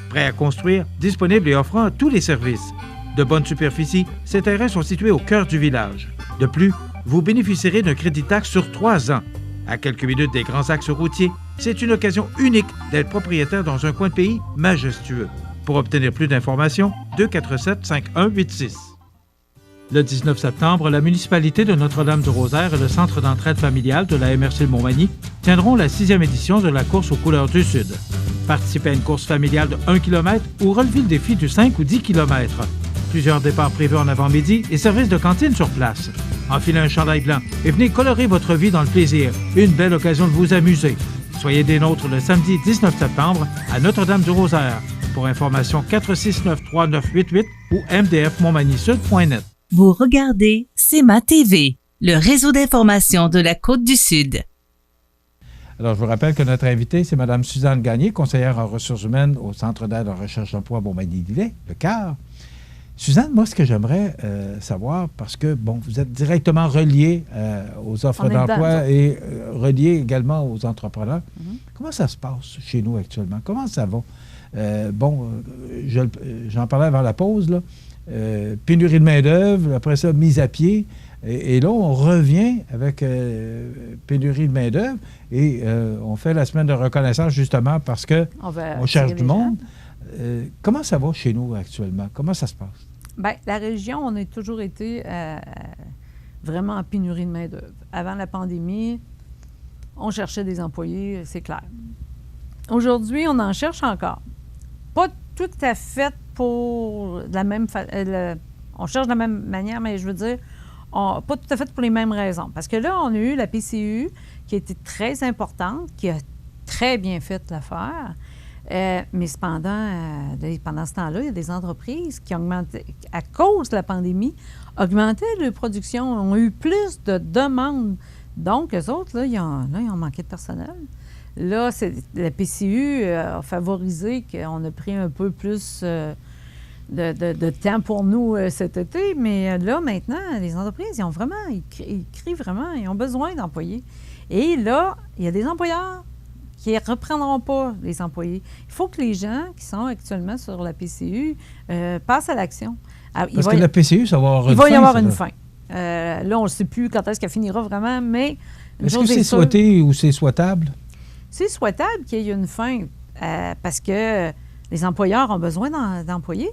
Prêt à construire, disponible et offrant tous les services. De bonne superficie, ces terrains sont situés au cœur du village. De plus, vous bénéficierez d'un crédit taxe sur 3 ans. À quelques minutes des grands axes routiers, c'est une occasion unique d'être propriétaire dans un coin de pays majestueux. Pour obtenir plus d'informations, 247-5186. Le 19 septembre, la municipalité de Notre-Dame-du-Rosaire et le Centre d'entraide familiale de la MRC de Montmagny tiendront la 6e édition de la course aux couleurs du Sud. Participez à une course familiale de 1 km ou relevez le défi du 5 ou 10 km. Plusieurs départs prévus en avant-midi et services de cantine sur place. Enfilez un chandail blanc et venez colorer votre vie dans le plaisir. Une belle occasion de vous amuser. Soyez des nôtres le samedi 19 septembre à Notre-Dame-du-Rosaire. Pour information, 469-3988 ou mdfmontmagnysud.net. Vous regardez CEMA TV, le réseau d'information de la Côte-du-Sud. Alors, je vous rappelle que notre invitée, c'est Mme Suzanne Gagné, conseillère en ressources humaines au Centre d'aide en recherche d'emploi Montmagny-Lillet, le CAR. Suzanne, moi, ce que j'aimerais savoir, parce que, bon, vous êtes directement reliée aux offres d'emploi et reliée également aux entrepreneurs. Comment ça se passe chez nous actuellement? Comment ça va? J'en parlais avant la pause, là. Pénurie de main-d'œuvre, après ça, mise à pied. Et là, on revient avec pénurie de main-d'œuvre et on fait la semaine de reconnaissance justement parce qu'on cherche du monde. Comment ça va chez nous actuellement? Comment ça se passe? Bien, la région, on a toujours été vraiment en pénurie de main-d'œuvre. Avant la pandémie, on cherchait des employés, c'est clair. Aujourd'hui, on en cherche encore. Pas tout à fait pour la même on cherche de la même manière, mais je veux dire, pas tout à fait pour les mêmes raisons. Parce que là, on a eu la PCU qui a été très importante, qui a très bien fait l'affaire. Mais cependant, pendant ce temps-là, il y a des entreprises qui ont augmenté, à cause de la pandémie, augmenté leur production, ont eu plus de demandes. Donc, eux autres, là, ils ont manqué de personnel. Là, la PCU a favorisé qu'on a pris un peu plus de temps pour nous cet été, mais là, maintenant, les entreprises, ils crient vraiment, ils ont besoin d'employés. Et là, il y a des employeurs qui ne reprendront pas les employés. Il faut que les gens qui sont actuellement sur la PCU passent à l'action. Parce que la PCU, ça va avoir une fin. Il va y avoir une fin. Là, on ne sait plus quand est-ce qu'elle finira vraiment, mais... Est-ce que c'est souhaité ou c'est souhaitable? C'est souhaitable qu'il y ait une fin parce que les employeurs ont besoin d'employés.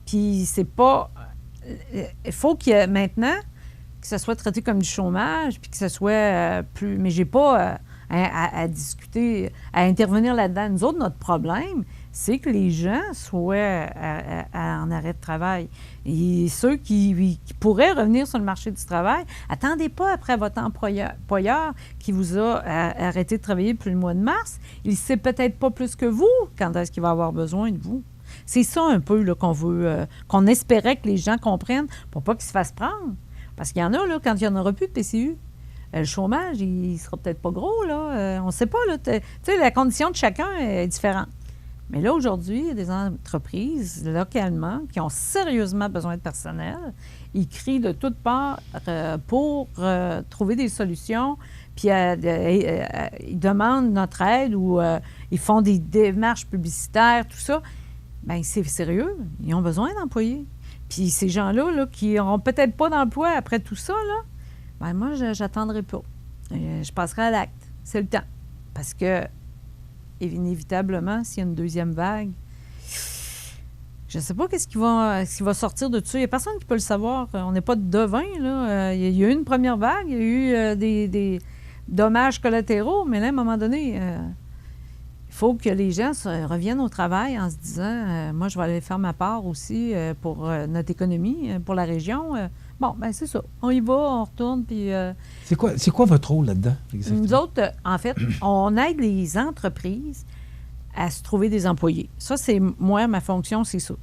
Puis c'est pas... Il faut que maintenant, que ça soit traité comme du chômage, puis que ce soit plus... Mais j'ai pas à discuter, à intervenir là-dedans. Nous autres, notre problème, c'est que les gens soient en arrêt de travail. Et ceux qui pourraient revenir sur le marché du travail, attendez pas après votre employeur qui vous a arrêté de travailler depuis le mois de mars. Il ne sait peut-être pas plus que vous quand est-ce qu'il va avoir besoin de vous. C'est ça un peu là, qu'on veut, qu'on espérait que les gens comprennent pour pas qu'ils se fassent prendre. Parce qu'il y en a, là, quand il n'y en aura plus de PCU, le chômage, il sera peut-être pas gros, là. On ne sait pas, là. Tu sais, la condition de chacun est différente. Mais là, aujourd'hui, il y a des entreprises, localement, qui ont sérieusement besoin de personnel. Ils crient de toutes parts pour trouver des solutions, puis ils demandent notre aide ou ils font des démarches publicitaires, tout ça. Bien, c'est sérieux. Ils ont besoin d'employés. Puis ces gens-là, là, qui n'auront peut-être pas d'emploi après tout ça, là, bien, moi, je n'attendrai pas. Je passerai à l'acte. C'est le temps. Parce que, inévitablement, s'il y a une deuxième vague, je ne sais pas ce qui va sortir de ça. Il n'y a personne qui peut le savoir. On n'est pas devin, là. Il y a eu une première vague, il y a eu des dommages collatéraux, mais là, à un moment donné, il faut que les gens reviennent au travail en se disant moi, je vais aller faire ma part aussi pour notre économie, pour la région. Bon, bien, c'est ça. On y va, on retourne, puis... C'est quoi votre rôle là-dedans, exactement? Nous autres, en fait, on aide les entreprises à se trouver des employés. Ça, c'est moi, ma fonction, c'est ça.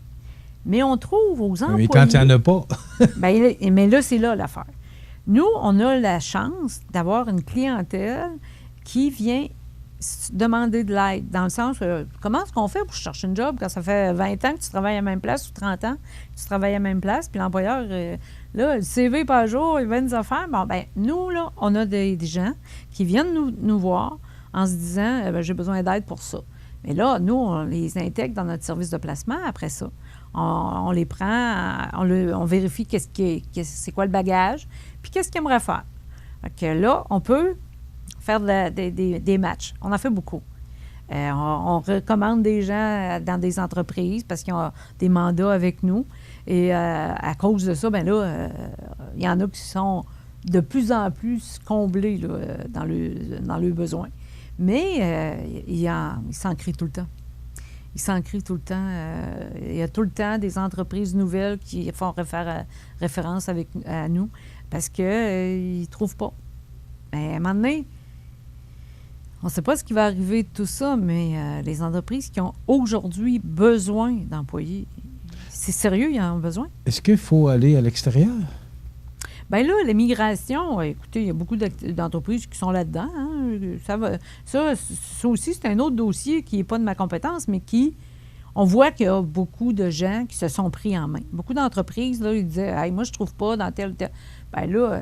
Mais on trouve aux employés... Mais quand il n'y en a pas... mais là, c'est là l'affaire. Nous, on a la chance d'avoir une clientèle qui vient demander de l'aide, dans le sens, comment est-ce qu'on fait pour chercher un job quand ça fait 20 ans que tu travailles à la même place ou 30 ans que tu travailles à la même place, puis l'employeur, là, le CV par jour, il va nous affaires. Bon, bien, nous, là, on a des gens qui viennent nous voir en se disant, j'ai besoin d'aide pour ça. Mais là, nous, on les intègre dans notre service de placement après ça. On les prend, on vérifie c'est quoi le bagage, puis qu'est-ce qu'ils aimeraient faire. Fait que là, on peut faire des matchs. On en fait beaucoup. On recommande des gens dans des entreprises parce qu'ils ont des mandats avec nous. Et à cause de ça, bien là, il y en a qui sont de plus en plus comblés là, dans leurs besoins. Mais ils s'en crient tout le temps. Ils s'en crient tout le temps. Il y a tout le temps des entreprises nouvelles qui font référence à nous parce qu'ils ne trouvent pas. Mais à un moment donné, on ne sait pas ce qui va arriver de tout ça, mais les entreprises qui ont aujourd'hui besoin d'employés, c'est sérieux, ils en ont besoin. Est-ce qu'il faut aller à l'extérieur? Bien là, l'immigration, écoutez, il y a beaucoup d'entreprises qui sont là-dedans. Hein, ça aussi, c'est un autre dossier qui n'est pas de ma compétence, mais on voit qu'il y a beaucoup de gens qui se sont pris en main. Beaucoup d'entreprises, là, ils disaient, hey, moi, je ne trouve pas dans tel ou tel. Bien là,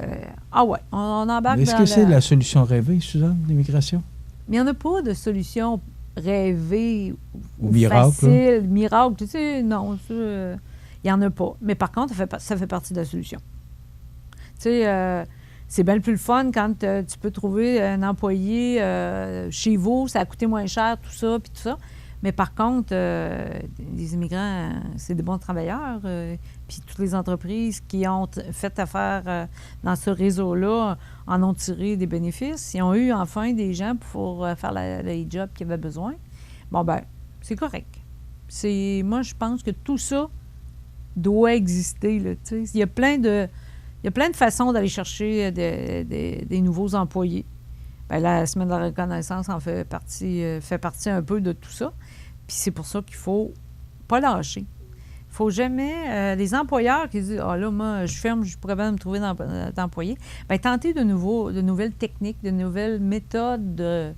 on embarque mais est-ce que c'est la solution rêvée, Suzanne, l'immigration? Mais il n'y en a pas de solution rêvée ou miracle, facile, miracle. Tu sais, non, il n'y en a pas. Mais par contre, ça fait partie de la solution. Tu sais, c'est bien plus le fun quand tu peux trouver un employé chez vous, ça a coûté moins cher, tout ça, puis tout ça. Mais par contre, les immigrants, c'est des bons travailleurs. Puis toutes les entreprises qui ont fait affaire dans ce réseau-là en ont tiré des bénéfices. Ils ont eu enfin des gens pour faire les jobs qu'ils avaient besoin. Bon, ben c'est correct. Moi, je pense que tout ça doit exister. Là, il y a plein de façons d'aller chercher des nouveaux employés. Bien, la Semaine de la reconnaissance en fait partie un peu de tout ça. Puis c'est pour ça qu'il ne faut pas lâcher. Il ne faut jamais... les employeurs qui disent « Ah là, moi, je ferme, je pourrais pas me trouver d'employés », bien, tenter de nouvelles techniques, de nouvelles méthodes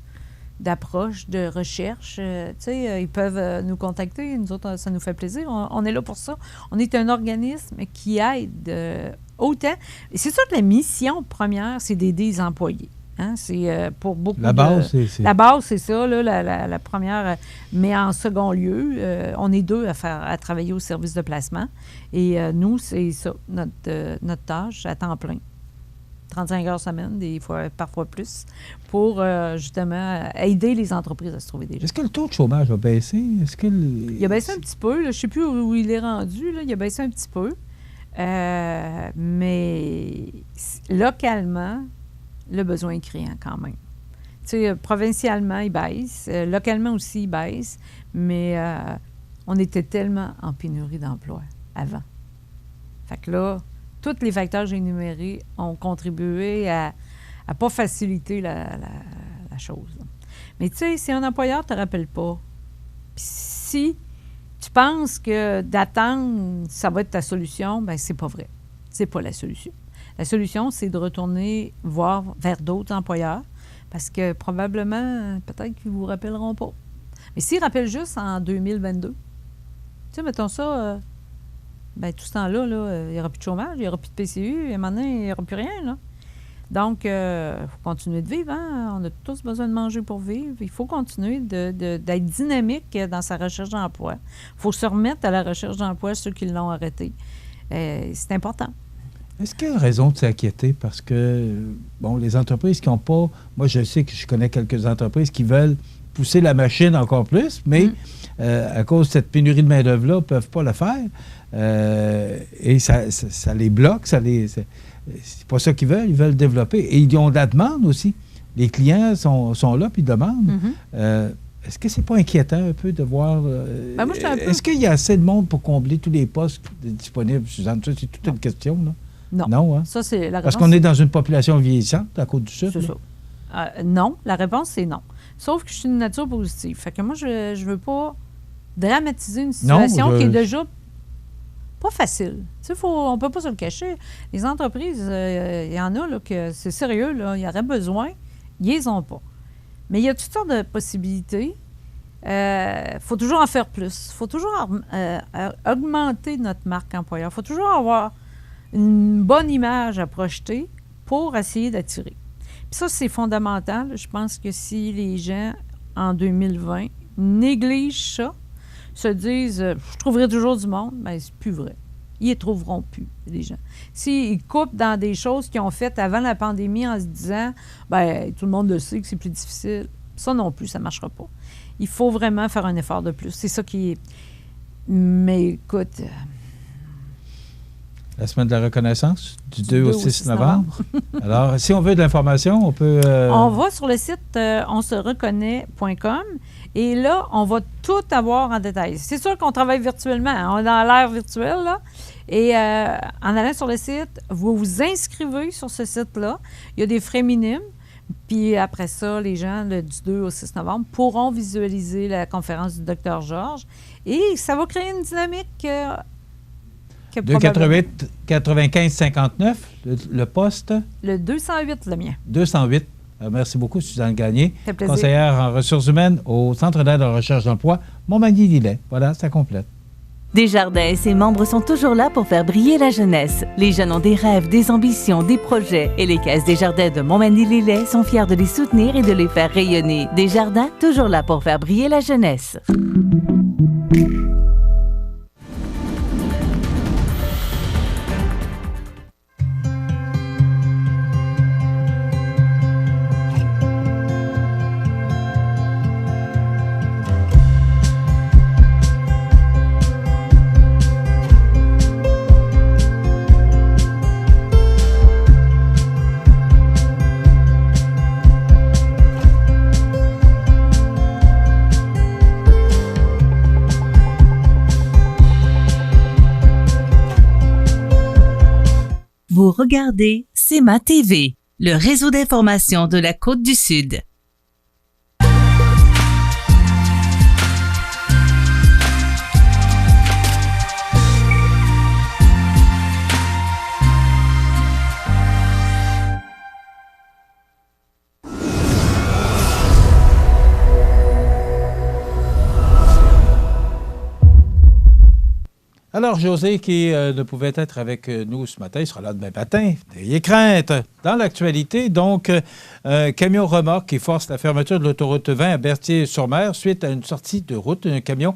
d'approche, de recherche. Tu sais, ils peuvent nous contacter. Nous autres, ça nous fait plaisir. On est là pour ça. On est un organisme qui aide autant. Et c'est sûr que la mission première, c'est d'aider les employés. Hein? C'est pour beaucoup la base, La base, c'est ça, là, la première. Mais en second lieu, on est deux à travailler au service de placement. Et nous, c'est ça, notre tâche à temps plein. 35 heures semaine, parfois plus, pour justement aider les entreprises à se trouver des gens. Est-ce que le taux de chômage a baissé? Il a baissé un petit peu. Là, je ne sais plus où il est rendu. Là, il a baissé un petit peu. Mais localement, le besoin est criant quand même. Tu sais, provincialement, ils baissent. Localement aussi, ils baissent. Mais on était tellement en pénurie d'emploi avant. Fait que là, tous les facteurs que j'ai énumérés ont contribué à ne pas faciliter la chose. Mais tu sais, si un employeur ne te rappelle pas, puis si tu penses que d'attendre, ça va être ta solution, bien, c'est pas vrai. C'est pas la solution. La solution, c'est de retourner voir vers d'autres employeurs parce que probablement, peut-être qu'ils ne vous rappelleront pas. Mais s'ils rappellent juste en 2022, tu sais, mettons ça, bien, tout ce temps-là, là, il n'y aura plus de chômage, il n'y aura plus de PCU, et maintenant, il n'y aura plus rien, là. Donc, il faut continuer de vivre, hein? On a tous besoin de manger pour vivre. Il faut continuer d'être dynamique dans sa recherche d'emploi. Il faut se remettre à la recherche d'emploi, ceux qui l'ont arrêté. C'est important. Est-ce qu'il y a raison de s'inquiéter? Parce que, bon, les entreprises qui n'ont pas... Moi, je sais que je connais quelques entreprises qui veulent pousser la machine encore plus, mais à cause de cette pénurie de main-d'œuvre-là, ne peuvent pas le faire. Et ça les bloque, c'est pas ça qu'ils veulent, ils veulent développer. Et ils ont de la demande aussi. Les clients sont là puis ils demandent. Est-ce que c'est pas inquiétant un peu de voir... Ben moi, est-ce qu'il y a assez de monde pour combler tous les postes disponibles, Suzanne? Ça, c'est toute une question, là. Non. Non, hein? Ça, c'est la réponse. Parce qu'on est dans une population vieillissante à Côte-du-Sud. C'est ça. Non, la réponse, c'est non. Sauf que je suis d'une nature positive. Fait que moi, je veux pas dramatiser une situation qui est déjà pas facile. Tu sais, on peut pas se le cacher. Les entreprises, il y en a là, que c'est sérieux, là, il y aurait besoin, ils les ont pas. Mais il y a toutes sortes de possibilités. Faut toujours en faire plus. Il faut toujours augmenter notre marque employeur. Il faut toujours avoir une bonne image à projeter pour essayer d'attirer. Puis ça, c'est fondamental. Je pense que si les gens, en 2020, négligent ça, se disent « je trouverai toujours du monde », bien, c'est plus vrai. Ils ne trouveront plus, les gens. S'ils coupent dans des choses qu'ils ont faites avant la pandémie en se disant « bien, tout le monde le sait que c'est plus difficile », ça non plus, ça ne marchera pas. Il faut vraiment faire un effort de plus. C'est ça qui est... Mais écoute... La semaine de la reconnaissance, du 2 au 6 novembre. Alors, si on veut de l'information, on peut... On va sur le site onsereconnaît.com et là, on va tout avoir en détail. C'est sûr qu'on travaille virtuellement. Hein? On est dans l'ère virtuelle, là. Et en allant sur le site, vous vous inscrivez sur ce site-là. Il y a des frais minimes. Puis après ça, les gens, du 2 au 6 novembre, pourront visualiser la conférence du Dr Georges. Et ça va créer une dynamique... 288 95 59, le poste? Le 208, le mien. 208. Merci beaucoup, Suzanne Gagné, plaisir. Conseillère en ressources humaines au Centre d'aide en recherche d'emploi, Montmagny-Lillet. Voilà, ça complète. Desjardins et ses membres sont toujours là pour faire briller la jeunesse. Les jeunes ont des rêves, des ambitions, des projets. Et les Caisses Desjardins de Montmagny-Lillet sont fiers de les soutenir et de les faire rayonner. Desjardins, toujours là pour faire briller la jeunesse. Vous regardez CEMA TV, le réseau d'information de la Côte-du-Sud. Alors, José, qui ne pouvait être avec nous ce matin, il sera là demain matin. N'ayez crainte. Dans l'actualité, donc, un camion remorque qui force la fermeture de l'autoroute 20 à Berthier-sur-Mer suite à une sortie de route, un camion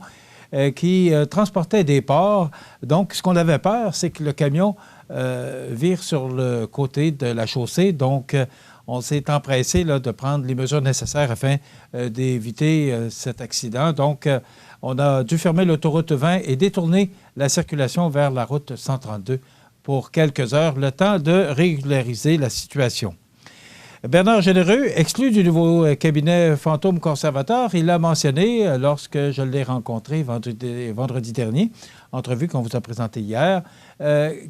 qui transportait des porcs. Donc, ce qu'on avait peur, c'est que le camion vire sur le côté de la chaussée. Donc, on s'est empressé là, de prendre les mesures nécessaires afin d'éviter cet accident. Donc, on a dû fermer l'autoroute 20 et détourner la circulation vers la route 132 pour quelques heures, le temps de régulariser la situation. Bernard Généreux, exclu du nouveau cabinet fantôme conservateur, il l'a mentionné lorsque je l'ai rencontré vendredi dernier, entrevue qu'on vous a présentée hier,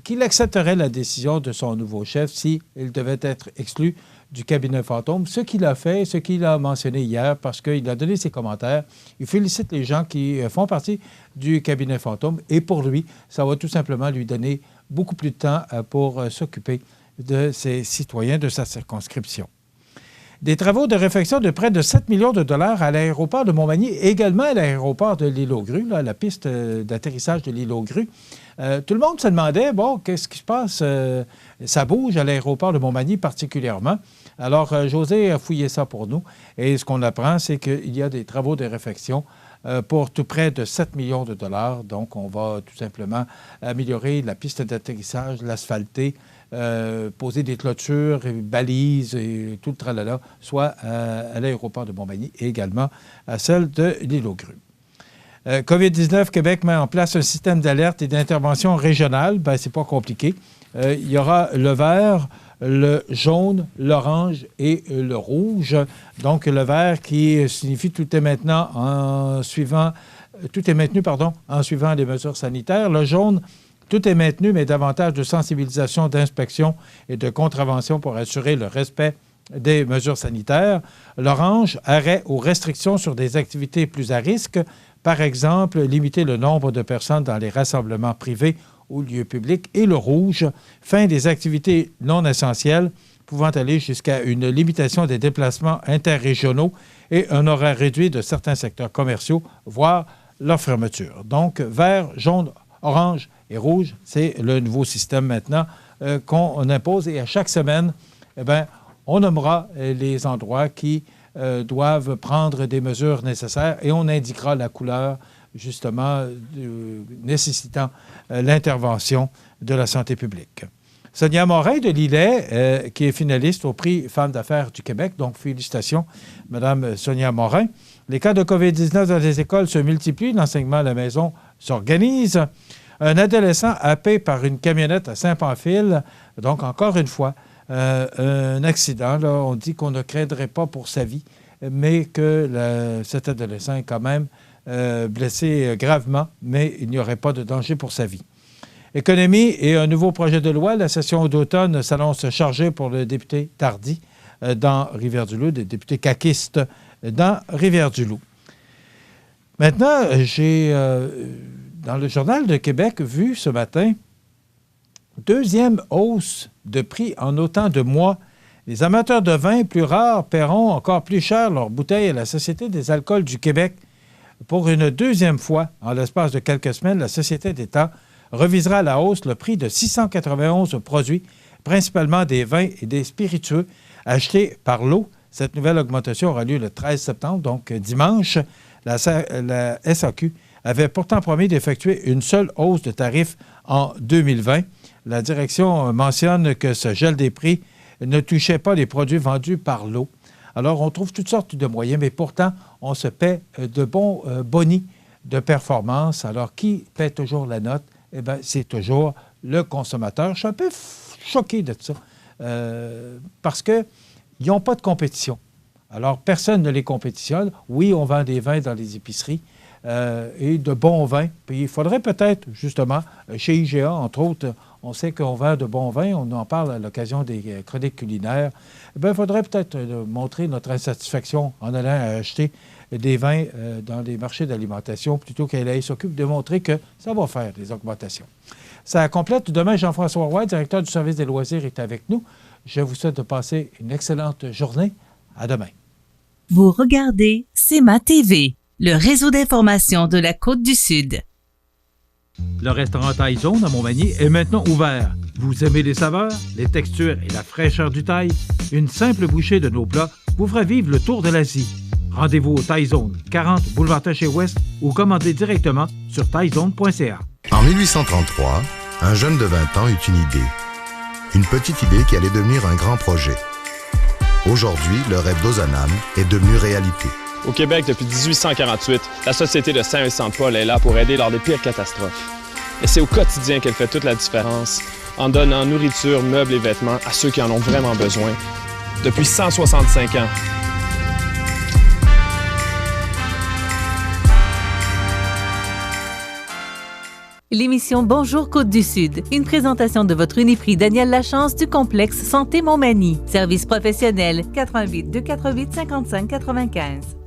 qu'il accepterait la décision de son nouveau chef s'il devait être exclu du cabinet fantôme, ce qu'il a fait, ce qu'il a mentionné hier, parce qu'il a donné ses commentaires. Il félicite les gens qui font partie du cabinet fantôme et pour lui, ça va tout simplement lui donner beaucoup plus de temps pour s'occuper de ses citoyens de sa circonscription. Des travaux de réfection de près de 7 millions de dollars à l'aéroport de Montmagny, également à l'aéroport de l'Île-aux-Grues, la piste d'atterrissage de l'Île-aux-Grues. Tout le monde se demandait, bon, qu'est-ce qui se passe? Ça bouge à l'aéroport de Montmagny particulièrement. Alors, José a fouillé ça pour nous. Et ce qu'on apprend, c'est qu'il y a des travaux de réfection pour tout près de 7 millions de dollars. Donc, on va tout simplement améliorer la piste d'atterrissage, l'asphalter, poser des clôtures, balises et tout le tralala, soit à l'aéroport de Montmagny et également à celle de l'Île-aux-Grues. COVID-19, Québec met en place un système d'alerte et d'intervention régionale. Bien, c'est pas compliqué. Il y aura le vert, le jaune, l'orange et le rouge. Donc, le vert qui signifie tout est maintenu en suivant les mesures sanitaires. Le jaune, tout est maintenu, mais davantage de sensibilisation, d'inspection et de contravention pour assurer le respect des mesures sanitaires. L'orange, arrêt ou restrictions sur des activités plus à risque. Par exemple, limiter le nombre de personnes dans les rassemblements privés ou lieux publics. Et le rouge, fin des activités non essentielles, pouvant aller jusqu'à une limitation des déplacements interrégionaux et un horaire réduit de certains secteurs commerciaux, voire leur fermeture. Donc, vert, jaune, orange et rouge, c'est le nouveau système maintenant qu'on impose. Et à chaque semaine, on nommera les endroits qui doivent prendre des mesures nécessaires et on indiquera la couleur, justement, nécessitant l'intervention de la santé publique. Sonia Morin de Lillet, qui est finaliste au prix Femmes d'affaires du Québec, donc félicitations, Mme Sonia Morin. Les cas de COVID-19 dans les écoles se multiplient, l'enseignement à la maison s'organise. Un adolescent happé par une camionnette à Saint-Pamphile, donc encore une fois, un accident. Là, on dit qu'on ne craindrait pas pour sa vie, mais que cet adolescent est quand même blessé gravement, mais il n'y aurait pas de danger pour sa vie. Économie et un nouveau projet de loi. La session d'automne s'annonce chargée pour le député Tardy dans Rivière-du-Loup, le député caquiste dans Rivière-du-Loup. Maintenant, j'ai, dans le Journal de Québec, vu ce matin, deuxième hausse de prix en autant de mois. Les amateurs de vin plus rares paieront encore plus cher leurs bouteilles à la Société des alcools du Québec. Pour une deuxième fois, en l'espace de quelques semaines, la Société d'État revisera à la hausse le prix de 691 produits, principalement des vins et des spiritueux, achetés par lot. Cette nouvelle augmentation aura lieu le 13 septembre, donc dimanche. La SAQ avait pourtant promis d'effectuer une seule hausse de tarifs en 2020. La direction mentionne que ce gel des prix ne touchait pas les produits vendus par lot. Alors, on trouve toutes sortes de moyens, mais pourtant, on se paie de bons bonis de performance. Alors, qui paie toujours la note? Eh bien, c'est toujours le consommateur. Je suis un peu choqué de ça parce qu'ils n'ont pas de compétition. Alors, personne ne les compétitionne. Oui, on vend des vins dans les épiceries et de bons vins. Puis, il faudrait peut-être, justement, chez IGA, entre autres, on sait qu'on vend de bons vins, on en parle à l'occasion des chroniques culinaires. Bien, il faudrait peut-être montrer notre insatisfaction en allant acheter des vins dans les marchés d'alimentation plutôt qu'elle s'occupe de montrer que ça va faire des augmentations. Ça complète. Demain, Jean-François Roy, directeur du service des loisirs, est avec nous. Je vous souhaite de passer une excellente journée. À demain. Vous regardez CEMA TV, le réseau d'information de la Côte-du-Sud. Le restaurant Thaïzone à Montmagny est maintenant ouvert. Vous aimez les saveurs, les textures et la fraîcheur du thaï? Une simple bouchée de nos plats vous fera vivre le tour de l'Asie. Rendez-vous au Thaïzone, 40 boulevard Taché-Ouest ou commandez directement sur thaïzone.ca. En 1833, un jeune de 20 ans eut une idée. Une petite idée qui allait devenir un grand projet. Aujourd'hui, le rêve d'Ozanam est devenu réalité. Au Québec, depuis 1848, la Société de Saint-Vincent-de-Paul est là pour aider lors des pires catastrophes. Et c'est au quotidien qu'elle fait toute la différence, en donnant nourriture, meubles et vêtements à ceux qui en ont vraiment besoin. depuis 165 ans. L'émission Bonjour Côte-du-Sud, une présentation de votre Uniprix Daniel Lachance du complexe Santé Montmagny. Service professionnel 88 248 55 95.